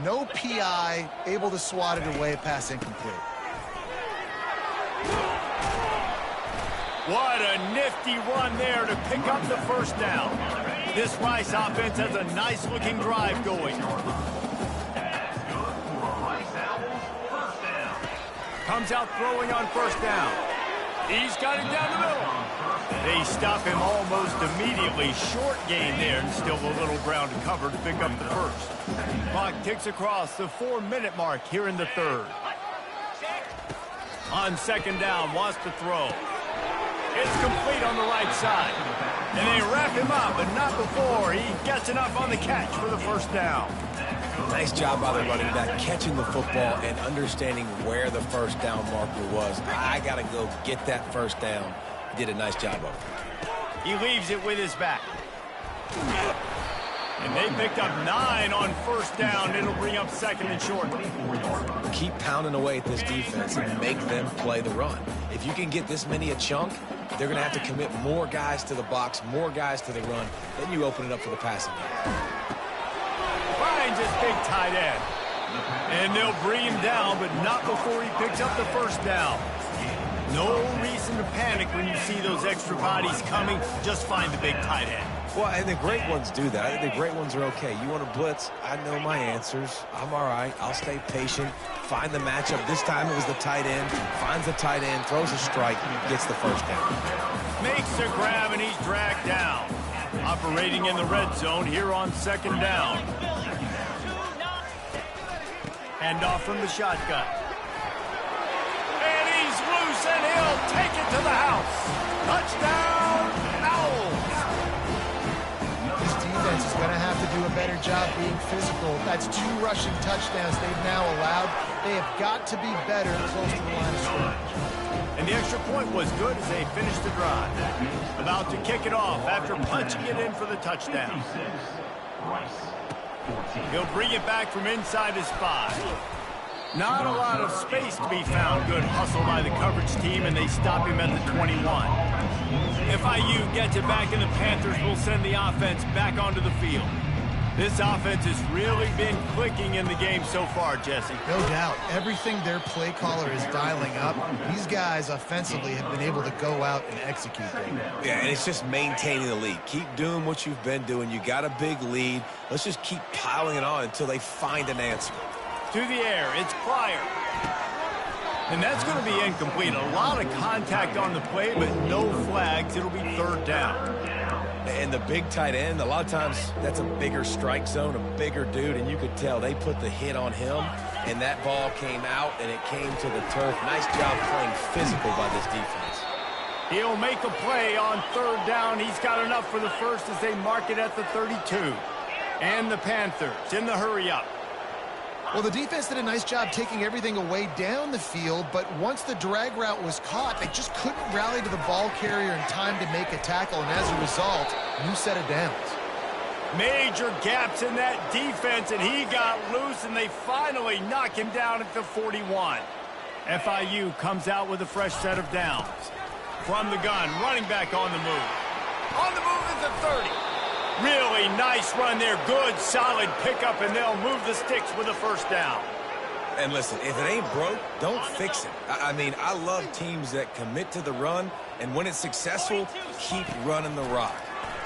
no PI, able to swat it away, pass incomplete. What a nifty run there to pick up the first down. This Rice offense has a nice-looking drive going. Comes out throwing on first down. He's got it down the middle. They stop him almost immediately. Short gain there, and still a little ground to cover to pick up the first. Clock ticks across the 4-minute mark here in the third. On second down, wants to throw. It's complete on the right side. And they wrap him up, but not before he gets enough on the catch for the first down. Nice job by the running back, catching the football and understanding where the first down marker was. I got to go get that first down. He did a nice job of it. He leaves it with his back. And they picked up 9 on first down. It'll bring up second and short. Keep pounding away at this defense and make them play the run. If you can get this many a chunk, they're going to have to commit more guys to the box, more guys to the run. Then you open it up for the passing game. Finds his big tight end. And they'll bring him down, but not before he picks up the first down. No reason to panic when you see those extra bodies coming. Just find the big tight end. Well, and the great ones do that. I think the great ones are okay. You want to blitz? I know my answers. I'm all right. I'll stay patient. Find the matchup. This time it was the tight end. Finds the tight end, throws a strike, gets the first down. Makes a grab, and he's dragged down. Operating in the red zone here on second down. Hand off from the shotgun. And he's loose, and he'll take it to the house. Touchdown, Owls. This defense is going to have to do a better job being physical. That's 2 rushing touchdowns they've now allowed. They have got to be better close to the line of scrimmage. And the extra point was good as they finished the drive. About to kick it off after punching it in for the touchdown. He'll bring it back from inside his 5. Not a lot of space to be found. Good hustle by the coverage team, and they stop him at the 21. FIU gets it back, and the Panthers will send the offense back onto the field. This offense has really been clicking in the game so far, Jesse. No doubt. Everything their play caller is dialing up, these guys offensively have been able to go out and execute them. Yeah, and it's just maintaining the lead. Keep doing what you've been doing. You got a big lead. Let's just keep piling it on until they find an answer. To the air, it's Pryor. And that's going to be incomplete. A lot of contact on the play, but no flags. It'll be third down. And the big tight end, a lot of times that's a bigger strike zone, a bigger dude, and you could tell they put the hit on him, and that ball came out, and it came to the turf. Nice job playing physical by this defense. He'll make a play on third down. He's got enough for the first as they mark it at the 32. And the Panthers in the hurry-up. Well, the defense did a nice job taking everything away down the field, but once the drag route was caught, they just couldn't rally to the ball carrier in time to make a tackle, and as a result, new set of downs. Major gaps in that defense, and he got loose, and they finally knock him down at the 41. FIU comes out with a fresh set of downs. From the gun, running back on the move. On the move is the 30. Really nice run there. Good, solid pickup, and they'll move the sticks with a first down. And listen, if it ain't broke, don't fix it. I mean, I love teams that commit to the run, and when it's successful, keep running the rock.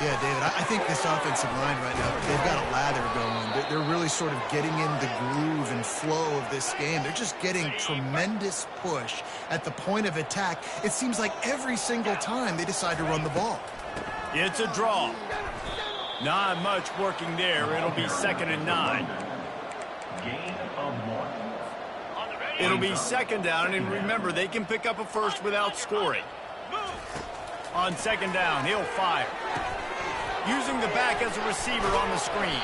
Yeah, David, I think this offensive line right now, they've got a lather going. They're really sort of getting in the groove and flow of this game. They're just getting tremendous push at the point of attack. It seems like every single time they decide to run the ball. It's a draw. Not much working there. It'll be 2nd and 9. Gain of 1. It'll be second down, and remember, they can pick up a first without scoring. On second down, he'll fire. Using the back as a receiver on the screen.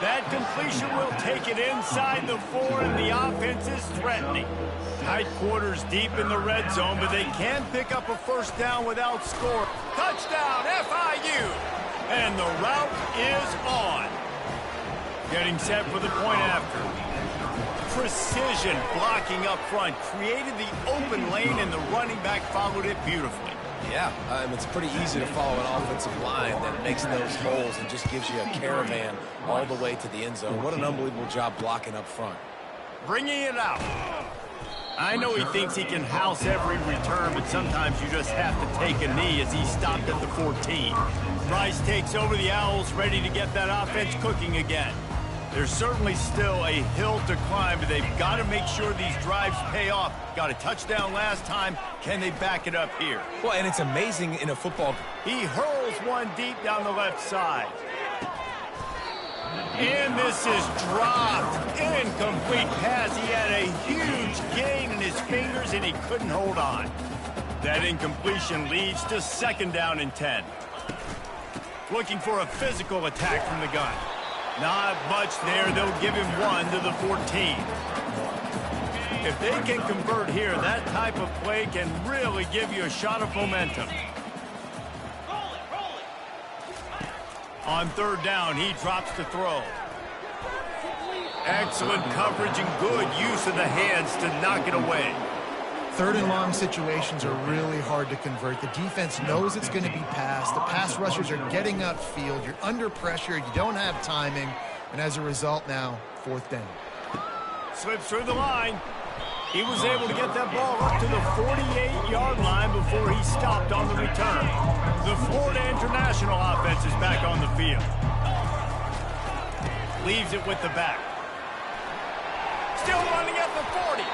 That completion will take it inside the 4, and the offense is threatening. Tight quarters deep in the red zone, but they can pick up a first down without score. Touchdown, FIU! And the route is on. Getting set for the point after. precision blocking up front, created the open lane, and the running back followed it beautifully. Yeah, it's pretty easy to follow an offensive line that makes those holes and just gives you a caravan all the way to the end zone. What an unbelievable job blocking up front. Bringing it out. I know he thinks he can house every return, but sometimes you just have to take a knee as he stopped at the 14. Rice takes over the Owls, ready to get that offense cooking again. There's certainly still a hill to climb, but they've got to make sure these drives pay off. Got a touchdown last time. Can they back it up here? Well, and it's amazing in a football. He hurls one deep down the left side. And this is dropped. Incomplete pass. He had a huge gain in his fingers, and he couldn't hold on. That incompletion leads to 2nd down and 10. Looking for a physical attack from the gun. Not much there. They'll give him 1 to the 14. If they can convert here, that type of play can really give you a shot of momentum. On 3rd down, he drops to throw. Excellent coverage and good use of the hands to knock it away. 3rd and long situations are really hard to convert. The defense knows it's going to be passed. The pass rushers are getting upfield. You're under pressure. You don't have timing. And as a result now, 4th down. Slips through the line. He was able to get that ball up to the 48-yard line before he stopped on the return. The Florida International offense is back on the field. Leaves it with the back. Still running at the 40.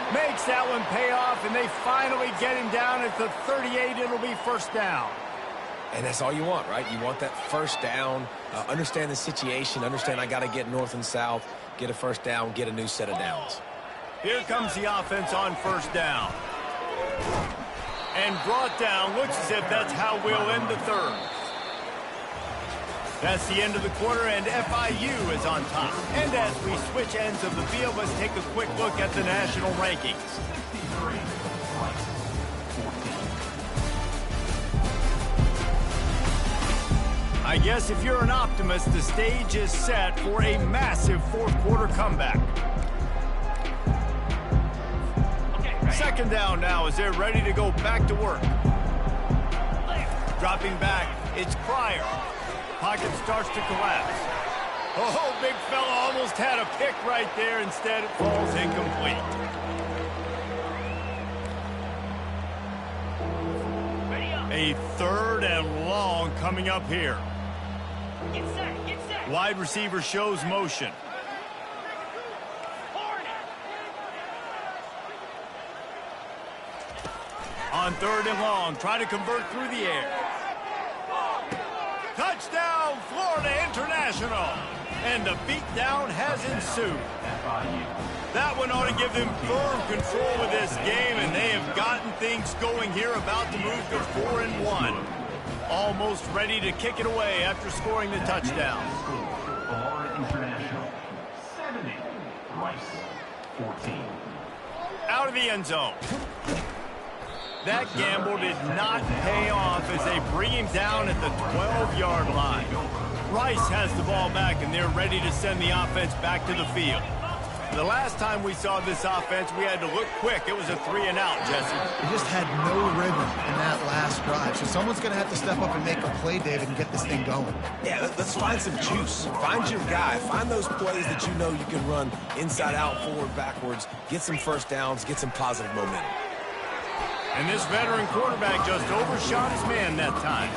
Makes that one pay off, and they finally get him down at the 38. It'll be 1st down. And that's all you want, right? You want that 1st down, understand the situation, understand I got to get north and south, get a 1st down, get a new set of downs. Here comes the offense on 1st down. And brought down. Looks as if that's how we'll end the 3rd. That's the end of the quarter, and FIU is on top. And as we switch ends of the field, let's take a quick look at the national rankings. I guess if you're an optimist, the stage is set for a massive 4th quarter comeback. 2nd down now as they're ready to go back to work. Dropping back, it's Pryor. Pocket starts to collapse. Oh, big fella almost had a pick right there. Instead, it falls incomplete. A 3rd and long coming up here. Get set. Wide receiver shows motion. On 3rd and long, try to convert through the air. Touchdown, Florida International. And the beatdown has ensued. That one ought to give them firm control of this game, and they have gotten things going here, about to move to 4-1. Almost ready to kick it away after scoring the touchdown. Florida International, 70. Rice, 14. Out of the end zone. That gamble did not pay off as they bring him down at the 12-yard line. Rice has the ball back, and they're ready to send the offense back to the field. The last time we saw this offense, we had to look quick. It was a 3-and-out, Jesse. They just had no rhythm in that last drive. So someone's going to have to step up and make a play, David, and get this thing going. Yeah, let's find some juice. Find your guy. Find those plays that you know you can run inside out, forward, backwards. Get some 1st downs. Get some positive momentum. And this veteran quarterback just overshot his man that time.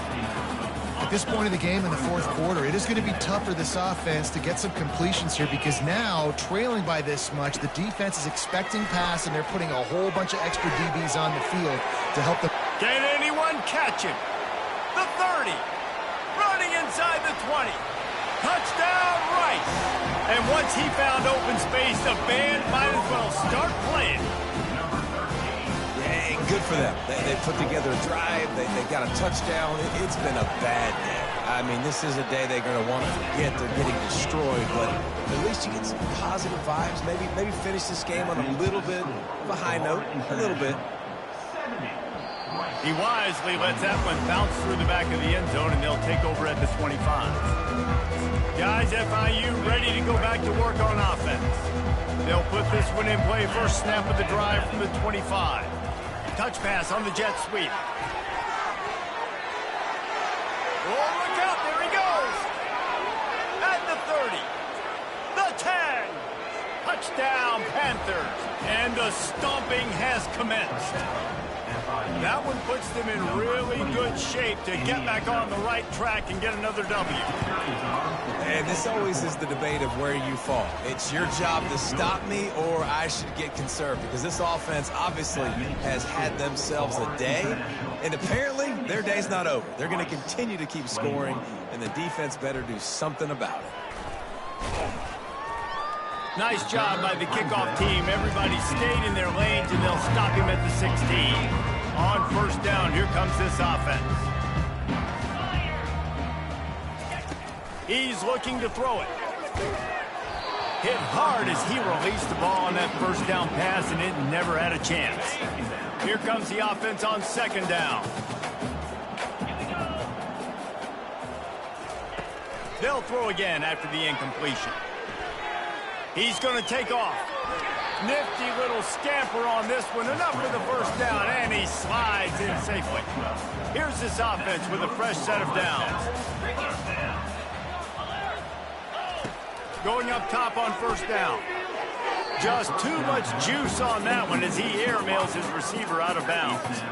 At this point of the game in the 4th quarter, it is going to be tough for this offense to get some completions here, because now, trailing by this much, the defense is expecting pass, and they're putting a whole bunch of extra DBs on the field to help them. Can anyone catch him? The 30. Running inside the 20. Touchdown, Rice. And once he found open space, the band might as well start playing. Good for them. They put together a drive. They got a touchdown. It's been a bad day. I mean, this is a day they're going to want to forget. They're getting destroyed, but at least you get some positive vibes. Maybe finish this game on a little bit of a high note. A little bit. He wisely lets that one bounce through the back of the end zone, and they'll take over at the 25. Guys, FIU ready to go back to work on offense. They'll put this one in play. First snap of the drive from the 25. Touch pass on the jet sweep. Oh, look out. There he goes. At the 30. The 10. Touchdown, Panthers. And the stomping has commenced. That one puts them in really good shape to get back on the right track and get another W. And this always is the debate of where you fall. It's your job to stop me, or I should get conserved, because this offense obviously has had themselves a day, and apparently their day's not over. They're going to continue to keep scoring, and the defense better do something about it. Nice job by the kickoff team. Everybody stayed in their lanes, and they'll stop him at the 16. On first down, here comes this offense. He's looking to throw it. Hit hard as he released the ball on that first down pass, and it never had a chance. Here comes the offense on second down. They'll throw again after the incompletion. He's going to take off. Nifty little scamper on this one. Enough for the first down, and he slides in safely. Here's this offense with a fresh set of downs. Going up top on first down. Just too much juice on that one as he airmails his receiver out of bounds.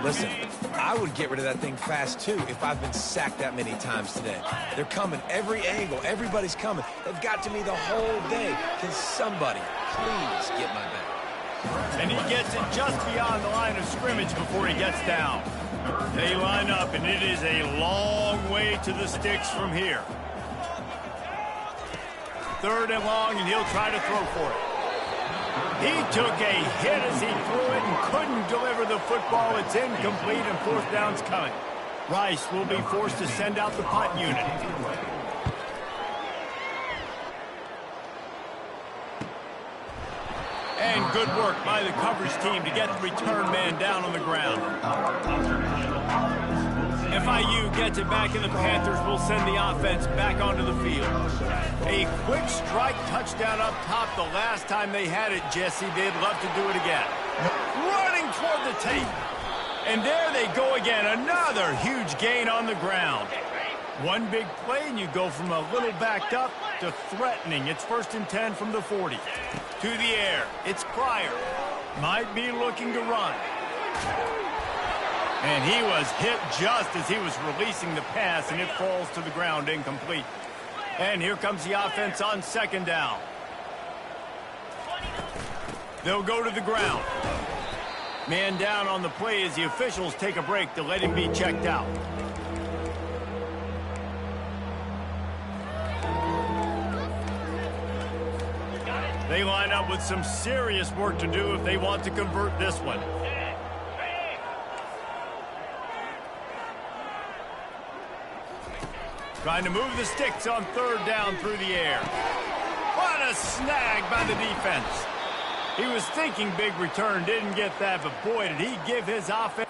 Listen, I would get rid of that thing fast, too, if I've been sacked that many times today. They're coming every angle. Everybody's coming. They've got to me the whole day. Can somebody please get my back? And he gets it just beyond the line of scrimmage before he gets down. They line up, and it is a long way to the sticks from here. Third and long, and he'll try to throw for it. He took a hit as he threw it and couldn't deliver the football. It's incomplete, and fourth down's coming. Rice will be forced to send out the punt unit. And good work by the coverage team to get the return man down on the ground. FIU gets it back, and the Panthers will send the offense back onto the field. A quick strike touchdown up top the last time they had it, Jesse. They'd love to do it again. Running toward the tape. And there they go again. Another huge gain on the ground. One big play, and you go from a little backed up to threatening. It's 1st and 10 from the 40. To the air. It's Pryor. Might be looking to run. And he was hit just as he was releasing the pass, and it falls to the ground incomplete. And here comes the offense on second down. They'll go to the ground. Man down on the play as the officials take a break to let him be checked out. They line up with some serious work to do if they want to convert this one. Trying to move the sticks on third down through the air. What a snag by the defense. He was thinking big return, didn't get that, but boy, did he give his offense.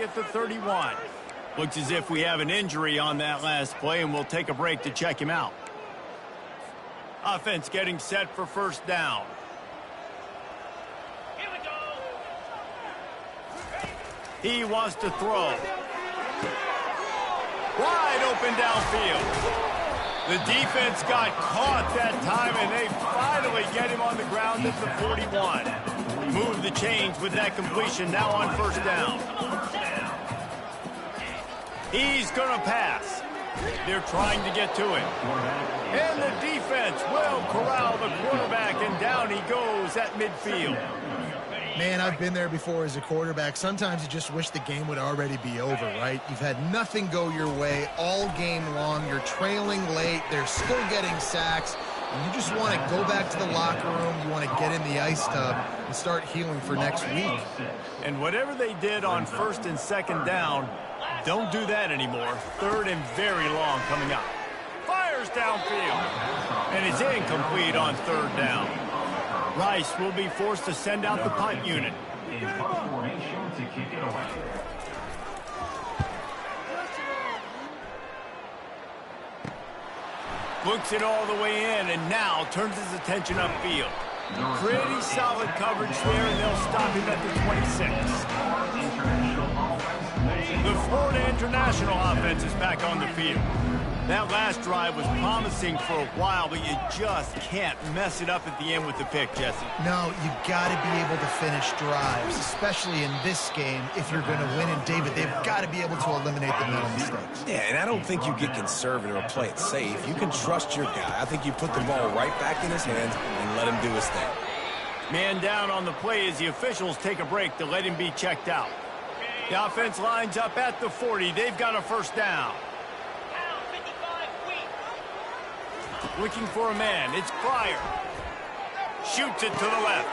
At the 31. Looks as if we have an injury on that last play, and we'll take a break to check him out. Offense getting set for first down. Here we go. He wants to throw. Wide open downfield. The defense got caught that time, and they finally get him on the ground at the 41. Move the chains with that completion now on first down. He's going to pass. They're trying to get to him. And the defense will corral the quarterback, and down he goes at midfield. Man, I've been there before as a quarterback. Sometimes you just wish the game would already be over, right? You've had nothing go your way all game long. You're trailing late. They're still getting sacks. And you just want to go back to the locker room. You want to get in the ice tub and start healing for next week. And whatever they did on first and second down, don't do that anymore. Third and very long coming up. Fires downfield. And it's incomplete on third down. Rice will be forced to send out the punt unit. In punt formation to kick it away. Looks it all the way in and now turns his attention upfield. Pretty solid coverage there, and they'll stop him at the 26. The Florida International offense is back on the field. That last drive was promising for a while, but you just can't mess it up at the end with the pick, Jesse. No, you got to be able to finish drives, especially in this game if you're going to win. And, David, they've got to be able to eliminate the mental mistakes. Yeah, and I don't think you get conservative or play it safe. You can trust your guy. I think you put the ball right back in his hands and let him do his thing. Man down on the play as the officials take a break to let him be checked out. The offense lines up at the 40. They've got a first down. Looking for a man. It's Pryor. Shoots it to the left.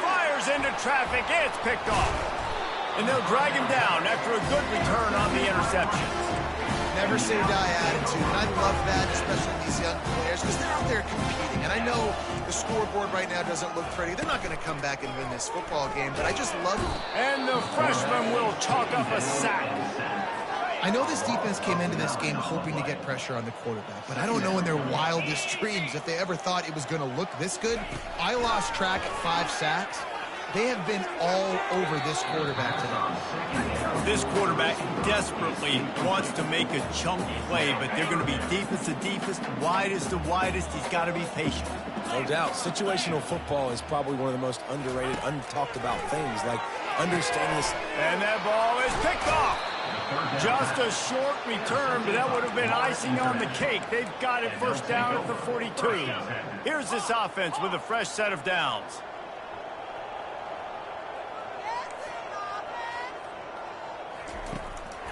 Fires into traffic. It's picked off. And they'll drag him down after a good return on the interception. Never say die attitude, and I love that, especially in these young players, because they're out there competing. And I know the scoreboard right now doesn't look pretty. They're not going to come back and win this football game, but I just love it. And the freshman will chalk up a sack. I know this defense came into this game hoping to get pressure on the quarterback, but I don't know in their wildest dreams if they ever thought it was going to look this good. I lost track at 5 sacks. They have been all over this quarterback today. This quarterback desperately wants to make a chunk play, but they're going to be deepest to deepest, widest to widest. He's got to be patient. No doubt. Situational football is probably one of the most underrated, untalked about things, like understanding this. And that ball is picked off. Just a short return, but that would have been icing on the cake. They've got it first down at the 42. Here's this offense with a fresh set of downs.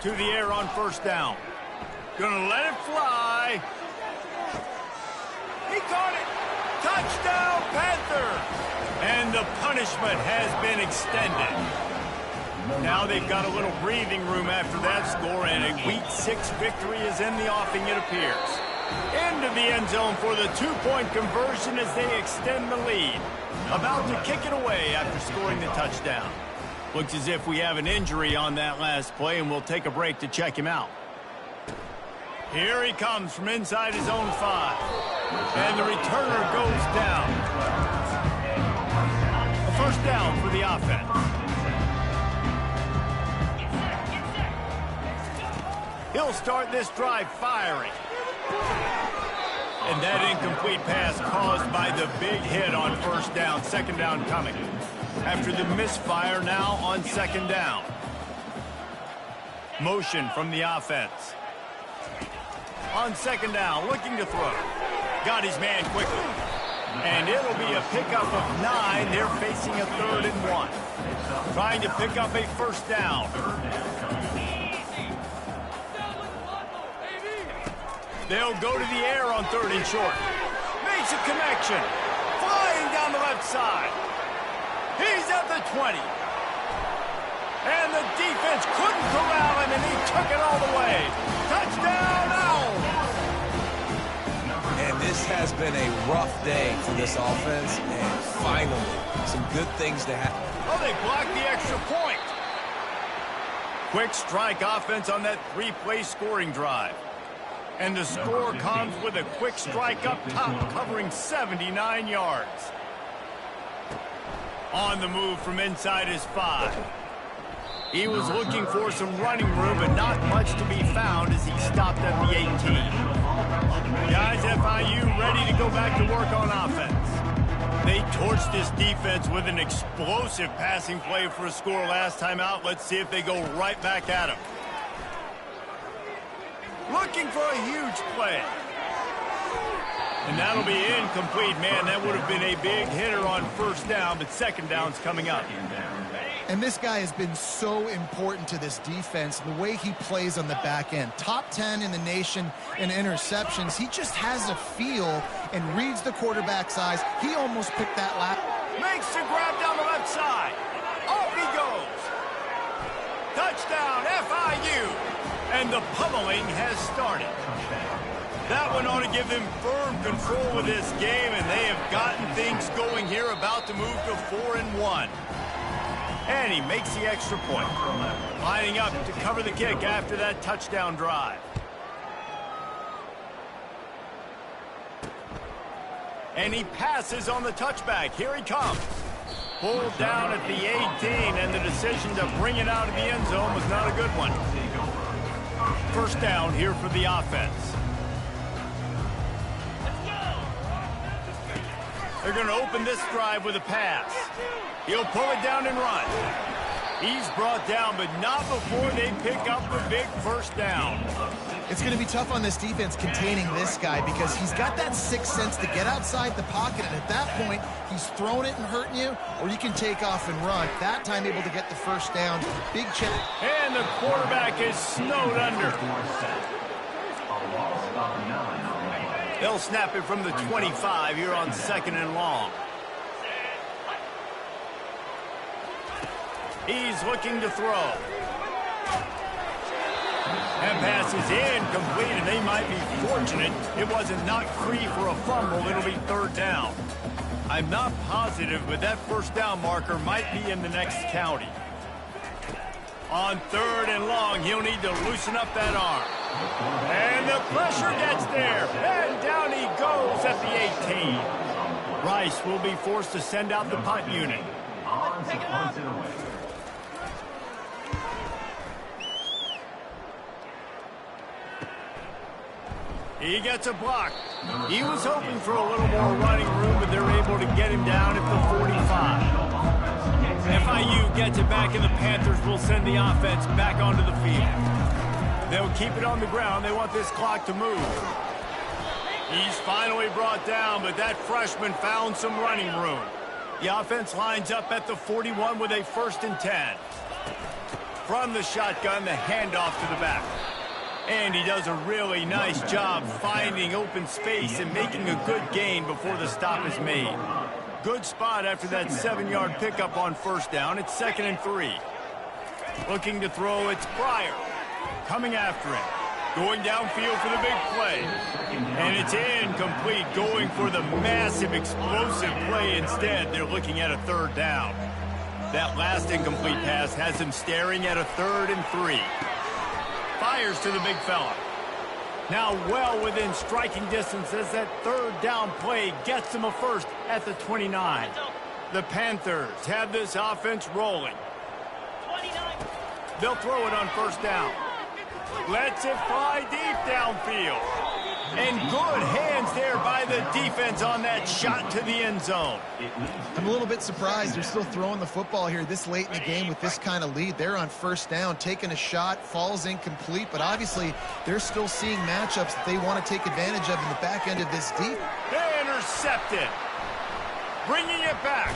To the air on first down. Gonna let it fly. He caught it. Touchdown, Panther. And the punishment has been extended. Now they've got a little breathing room after that score, and a Week 6 victory is in the offing, it appears. Into the end zone for the 2-point conversion as they extend the lead. About to kick it away after scoring the touchdown. Looks as if we have an injury on that last play, and we'll take a break to check him out. Here he comes from inside his own 5. And the returner goes down. A first down for the offense. He'll start this drive firing. And that incomplete pass caused by the big hit on first down. Second down coming. After the misfire, now on second down. Motion from the offense. On second down, looking to throw. Got his man quickly. And it'll be a pickup of 9. They're facing a 3rd and 1. Trying to pick up a first down. They'll go to the air on 3rd and short. Makes a connection. Flying down the left side. He's at the 20. And the defense couldn't corral him, and he took it all the way. Touchdown, Owls! And this has been a rough day for this offense, and finally, some good things to happen. Oh, they blocked the extra point. Quick strike offense on that 3-play scoring drive. And the score comes with a quick strike up top, covering 79 yards. On the move from inside his 5. He was looking for some running room, but not much to be found as he stopped at the 18. Guys, FIU ready to go back to work on offense. They torched this defense with an explosive passing play for a score last time out. Let's see if they go right back at him. Looking for a huge play. And that'll be incomplete. Man, that would have been a big hitter on first down, but second down's coming up. And this guy has been so important to this defense, the way he plays on the back end. Top 10 in the nation in interceptions. He just has a feel and reads the quarterback's eyes. He almost picked that lap. Makes the grab down the left side. Off he goes. Touchdown, FIU. And the pummeling has started. That one ought to give them firm control of this game, and they have gotten things going here, about to move to 4-1. And he makes the extra point. Lining up to cover the kick after that touchdown drive. And he passes on the touchback. Here he comes. Pulled down at the 18, and the decision to bring it out of the end zone was not a good one. First down here for the offense. They're going to open this drive with a pass. He'll pull it down and run. He's brought down, but not before they pick up the big first down. It's going to be tough on this defense containing this guy because he's got that sixth sense to get outside the pocket, and at that point, he's throwing it and hurting you, or you can take off and run. That time able to get the first down. Big check. And the quarterback is snowed under. They'll snap it from the 25 here on 2nd and long. He's looking to throw. That pass is incomplete, and they might be fortunate it wasn't knocked free for a fumble. It'll be third down. I'm not positive, but that first down marker might be in the next county. On 3rd and long, he'll need to loosen up that arm. And the pressure gets there, and down he goes at the 18. Rice will be forced to send out the punt unit. He gets a block. He was hoping for a little more running room, but they're able to get him down at the 45. FIU gets it back, and the Panthers will send the offense back onto the field. They'll keep it on the ground. They want this clock to move. He's finally brought down, but that freshman found some running room. The offense lines up at the 41 with a 1st and 10. From the shotgun, the handoff to the back. And he does a really nice job finding open space and making a good gain before the stop is made. Good spot after that 7-yard pickup on first down. It's 2nd and 3. Looking to throw, it's Pryor. Coming after him. Going downfield for the big play. And it's incomplete, going for the massive explosive play instead. They're looking at a 3rd down. That last incomplete pass has him staring at a 3rd and 3. Fires to the big fella. Now well within striking distance as that 3rd down play gets him a first at the 29. The Panthers have this offense rolling. They'll throw it on first down. Lets it fly deep downfield. And good hands there by the defense on that shot to the end zone. I'm a little bit surprised they're still throwing the football here this late in the game with this kind of lead. They're on first down, taking a shot, falls incomplete, but obviously they're still seeing matchups that they want to take advantage of in the back end of this deep. Intercepted. Bringing it back.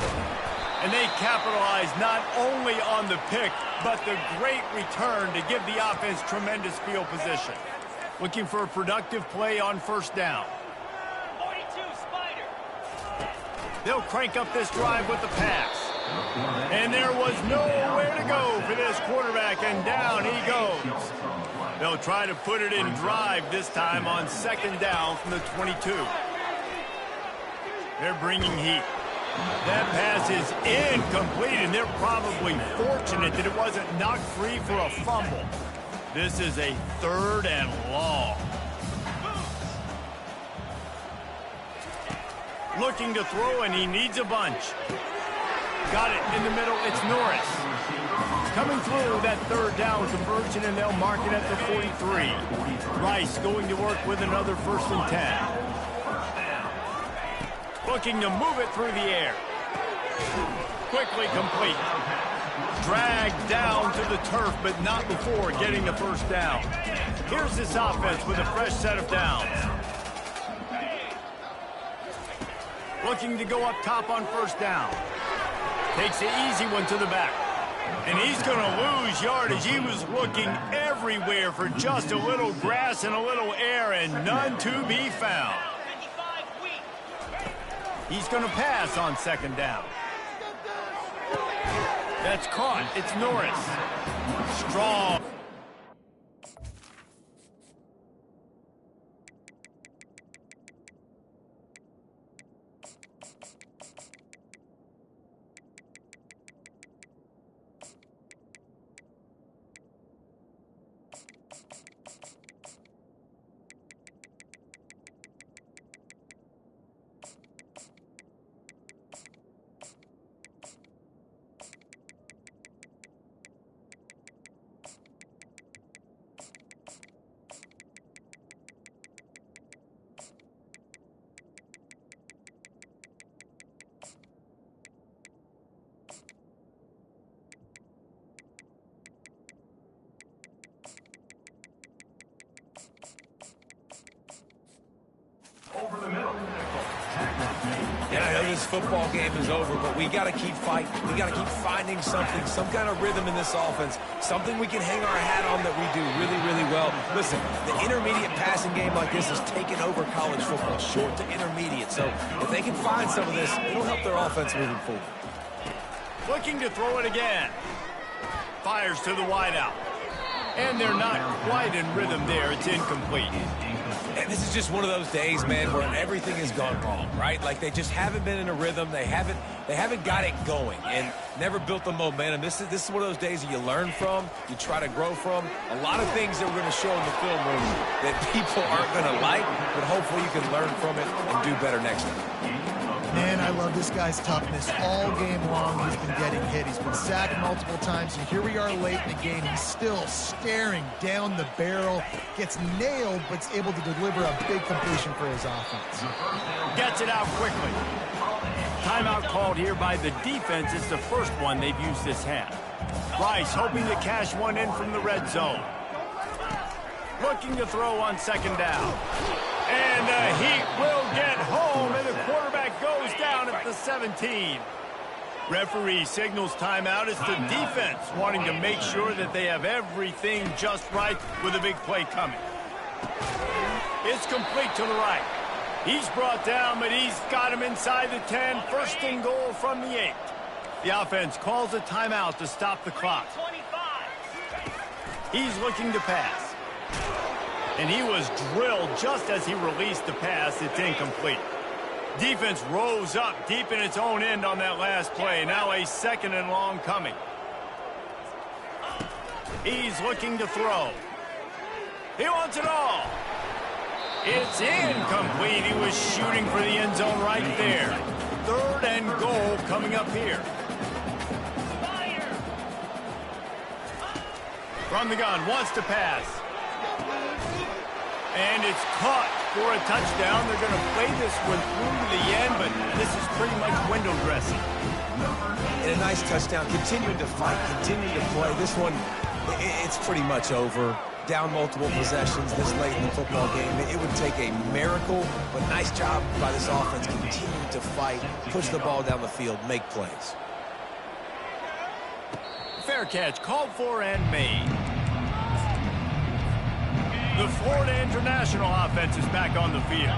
And they capitalize not only on the pick, but the great return to give the offense tremendous field position. Looking for a productive play on first down. 42, Spider. They'll crank up this drive with the pass. And there was nowhere to go for this quarterback, and down he goes. They'll try to put it in drive this time on 2nd down from the 22. They're bringing heat. That pass is incomplete, and they're probably fortunate that it wasn't knocked free for a fumble. This is a 3rd and long. Looking to throw, and he needs a bunch. Got it in the middle. It's Norris. Coming through that 3rd down conversion, and they'll mark it at the 43. Rice going to work with another 1st and 10. Looking to move it through the air. Quickly complete. Dragged down to the turf, but not before getting the first down. Here's this offense with a fresh set of downs. Looking to go up top on first down. Takes the easy one to the back. And he's going to lose yardage. He was looking everywhere for just a little grass and a little air, and none to be found. He's going to pass on second down. That's caught. It's Norris. Strong. Over the middle. And I know this football game is over, but we got to keep fighting. We got to keep finding something, some kind of rhythm in this offense, something we can hang our hat on that we do really, really well. Listen, the intermediate passing game like this is taking over college football, short to intermediate. So if they can find some of this, it'll help their offense moving forward. Looking to throw it again. Fires to the wideout. And they're not quite in rhythm there. It's incomplete. And this is just one of those days, man, where everything has gone wrong, right? Like they just haven't been in a rhythm. They haven't got it going and never built the momentum. This is one of those days that you learn from, you try to grow from. A lot of things that we're going to show in the film room that people aren't going to like, but hopefully you can learn from it and do better next time. Man, I love this guy's toughness. All game long, he's been getting hit. He's been sacked multiple times, and here we are late in the game. He's still staring down the barrel, gets nailed, but is able to deliver a big completion for his offense. Gets it out quickly. Timeout called here by the defense. It's the first one they've used this half. Rice hoping to cash one in from the red zone. Looking to throw on second down. And the Heat will get home, and the quarterback goes down at the 17. Referee signals timeout. It's the defense wanting to make sure that they have everything just right with a big play coming. It's complete to the right. He's brought down, but he's got him inside the 10. First and goal from the 8. The offense calls a timeout to stop the clock. He's looking to pass. And he was drilled just as he released the pass. It's incomplete. Defense rose up deep in its own end on that last play. Now a second and long coming. He's looking to throw. He wants it all. It's incomplete. He was shooting for the end zone right there. Third and goal coming up here. From the gun, wants to pass. And it's caught for a touchdown. They're going to play this one through to the end, but this is pretty much window dressing. And a nice touchdown. Continuing to fight, continuing to play. This one, it's pretty much over. Down multiple possessions this late in the football game. It would take a miracle, but nice job by this offense. Continue to fight, push the ball down the field, make plays. Fair catch, called for and made. The Florida International offense is back on the field.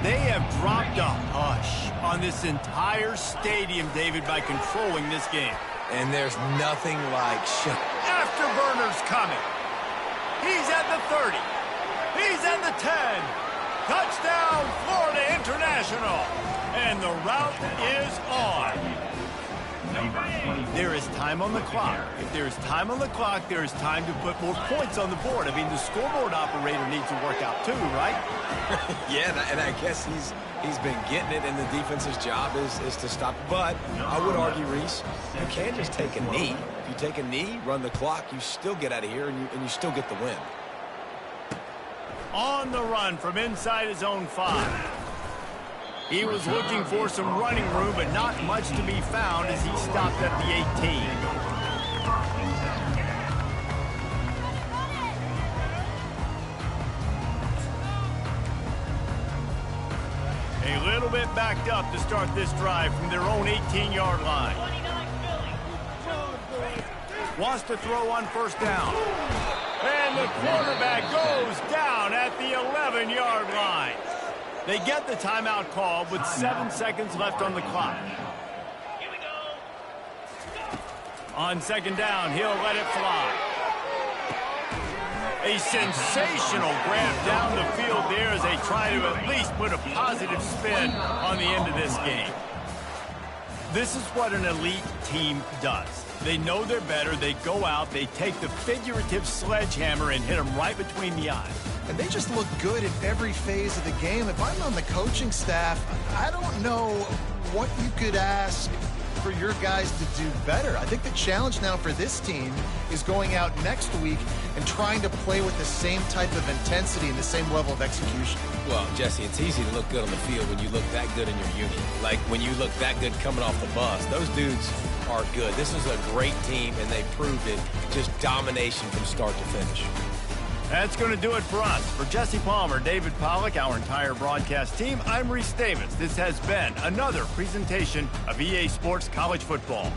They have dropped a hush on this entire stadium, David, by controlling this game. And there's nothing like Afterburners coming. He's at the 30. He's at the 10. Touchdown, Florida International. And the route is on. There is time on the clock. If there is time on the clock, there is time to put more points on the board. I mean, the scoreboard operator needs to work out too, right? Yeah, and I guess he's been getting it, and the defense's job is to stop. But I would argue, Reese, you can't just take a knee. If you take a knee, run the clock, you still get out of here, and you still get the win. On the run from inside his own 5. He was looking for some running room, but not much to be found as he stopped at the 18. A little bit backed up to start this drive from their own 18-yard line. 29 Philly. Wants to throw on first down. And the quarterback goes down at the 11-yard line. They get the timeout call with 7 seconds left on the clock. Here we go. On second down, he'll let it fly. A sensational grab down the field there as they try to at least put a positive spin on the end of this game. This is what an elite team does. They know they're better. They go out. They take the figurative sledgehammer and hit them right between the eyes. And they just look good in every phase of the game. If I'm on the coaching staff, I don't know what you could ask for your guys to do better. I think the challenge now for this team is going out next week and trying to play with the same type of intensity and the same level of execution. Well, Jesse, it's easy to look good on the field when you look that good in your unit. Like when you look that good coming off the bus. Those dudes are good. This is a great team, and they proved it. Just domination from start to finish. That's going to do it for us. For Jesse Palmer, David Pollack, our entire broadcast team, I'm Reese Davis. This has been another presentation of EA Sports College Football.